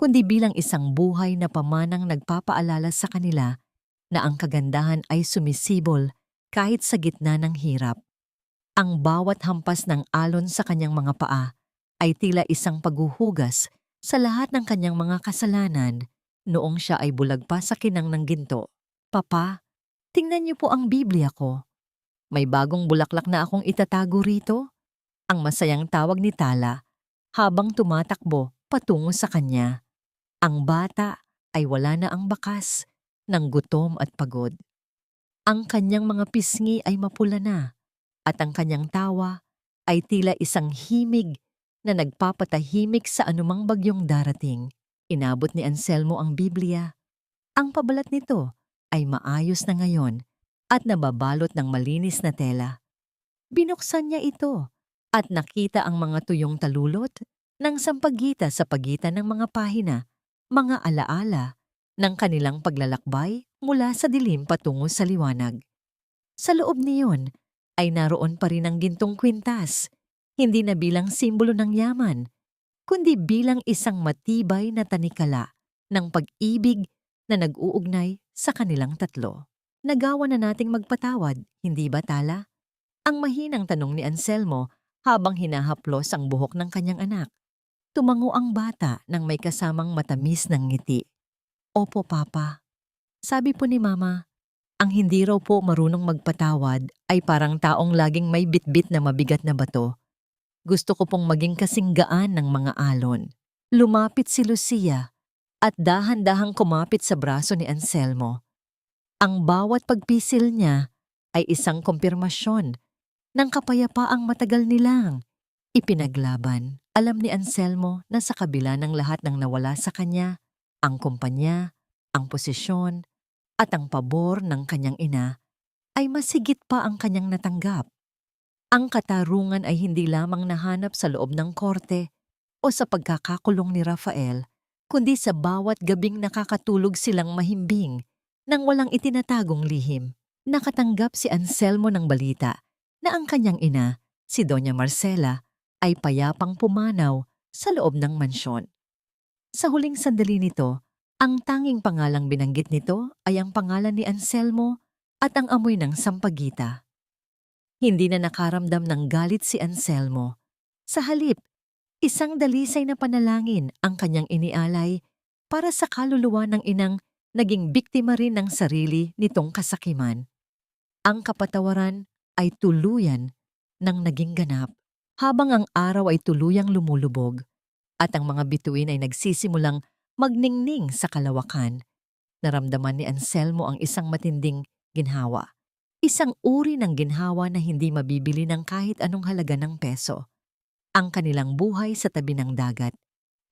kundi bilang isang buhay na pamanang nagpapaalala sa kanila na ang kagandahan ay sumisibol kahit sa gitna ng hirap. Ang bawat hampas ng alon sa kanyang mga paa ay tila isang paghuhugas sa lahat ng kanyang mga kasalanan noong siya ay bulag pa sa kinang ng ginto. Papa, tingnan niyo po ang Biblia ko. May bagong bulaklak na akong itatago rito. Ang masayang tawag ni Tala habang tumatakbo patungo sa kanya. Ang bata ay wala na ang bakas ng gutom at pagod. Ang kanyang mga pisngi ay mapula na at ang kanyang tawa ay tila isang himig na nagpapatahimik sa anumang bagyong darating. Inabot ni Anselmo ang Biblia. Ang pabalat nito ay maayos na ngayon at nababalot ng malinis na tela. Binuksan niya ito at nakita ang mga tuyong talulot ng sampagita sa pagitan ng mga pahina, mga alaala ng kanilang paglalakbay mula sa dilim patungo sa liwanag. Sa loob niyon ay naroon pa rin ang gintong kwintas, hindi na bilang simbolo ng yaman, kundi bilang isang matibay na tanikala ng pag-ibig na nag-uugnay sa kanilang tatlo. Nagawa na nating magpatawad, hindi ba Tala? Ang mahinang tanong ni Anselmo habang hinahaplos ang buhok ng kanyang anak. Tumango ang bata nang may kasamang matamis ng ngiti. Opo, Papa. Sabi po ni Mama, ang hindi raw po marunong magpatawad ay parang taong laging may bitbit na mabigat na bato. Gusto ko pong maging kasing gaan ng mga alon. Lumapit si Lucia at dahan-dahang kumapit sa braso ni Anselmo. Ang bawat pagpisil niya ay isang kumpirmasyon ng kapayapaang matagal nilang ipinaglaban. Alam ni Anselmo na sa kabila ng lahat ng nawala sa kanya, ang kumpanya, ang posisyon, at ang pabor ng kanyang ina, ay masigit pa ang kanyang natanggap. Ang katarungan ay hindi lamang nahanap sa loob ng korte o sa pagkakakulong ni Rafael, kundi sa bawat gabing nakakatulog silang mahimbing nang walang itinatagong lihim. Nakatanggap si Anselmo ng balita na ang kanyang ina, si Doña Marcela, ay payapang pumanaw sa loob ng mansyon. Sa huling sandali nito, ang tanging pangalang binanggit nito ay ang pangalan ni Anselmo at ang amoy ng sampagita. Hindi na nakaramdam ng galit si Anselmo. Sa halip, isang dalisay na panalangin ang kanyang inialay para sa kaluluwa ng inang naging biktima rin ng sarili nitong kasakiman. Ang kapatawaran ay tuluyan ng naging ganap habang ang araw ay tuluyang lumulubog at ang mga bituin ay nagsisimulang magningning sa kalawakan. Naramdaman ni Anselmo ang isang matinding ginhawa. Isang uri ng ginhawa na hindi mabibili ng kahit anong halaga ng peso. Ang kanilang buhay sa tabi ng dagat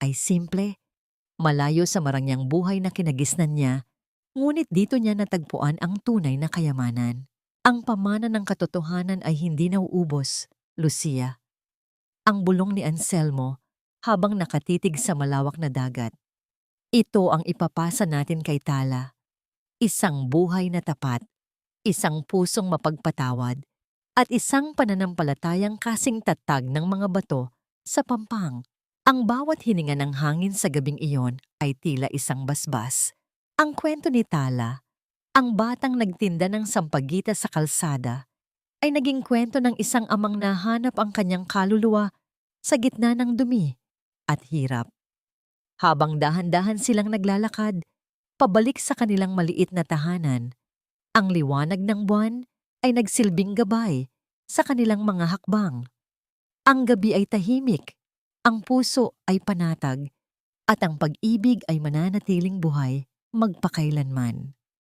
ay simple, malayo sa marangyang buhay na kinagisnan niya, ngunit dito niya natagpuan ang tunay na kayamanan. Ang pamana ng katotohanan ay hindi nauubos, Lucia. Ang bulong ni Anselmo habang nakatitig sa malawak na dagat. Ito ang ipapasa natin kay Tala. Isang buhay na tapat, isang pusong mapagpatawad, at isang pananampalatayang kasing tatag ng mga bato sa pampang. Ang bawat hininga ng hangin sa gabing iyon ay tila isang basbas. Ang kwento ni Tala, ang batang nagtinda ng sampagita sa kalsada, ay naging kwento ng isang amang nahanap ang kanyang kaluluwa sa gitna ng dumi at hirap. Habang dahan-dahan silang naglalakad, pabalik sa kanilang maliit na tahanan, ang liwanag ng buwan ay nagsilbing gabay sa kanilang mga hakbang. Ang gabi ay tahimik, ang puso ay panatag, at ang pag-ibig ay mananatiling buhay magpakailanman.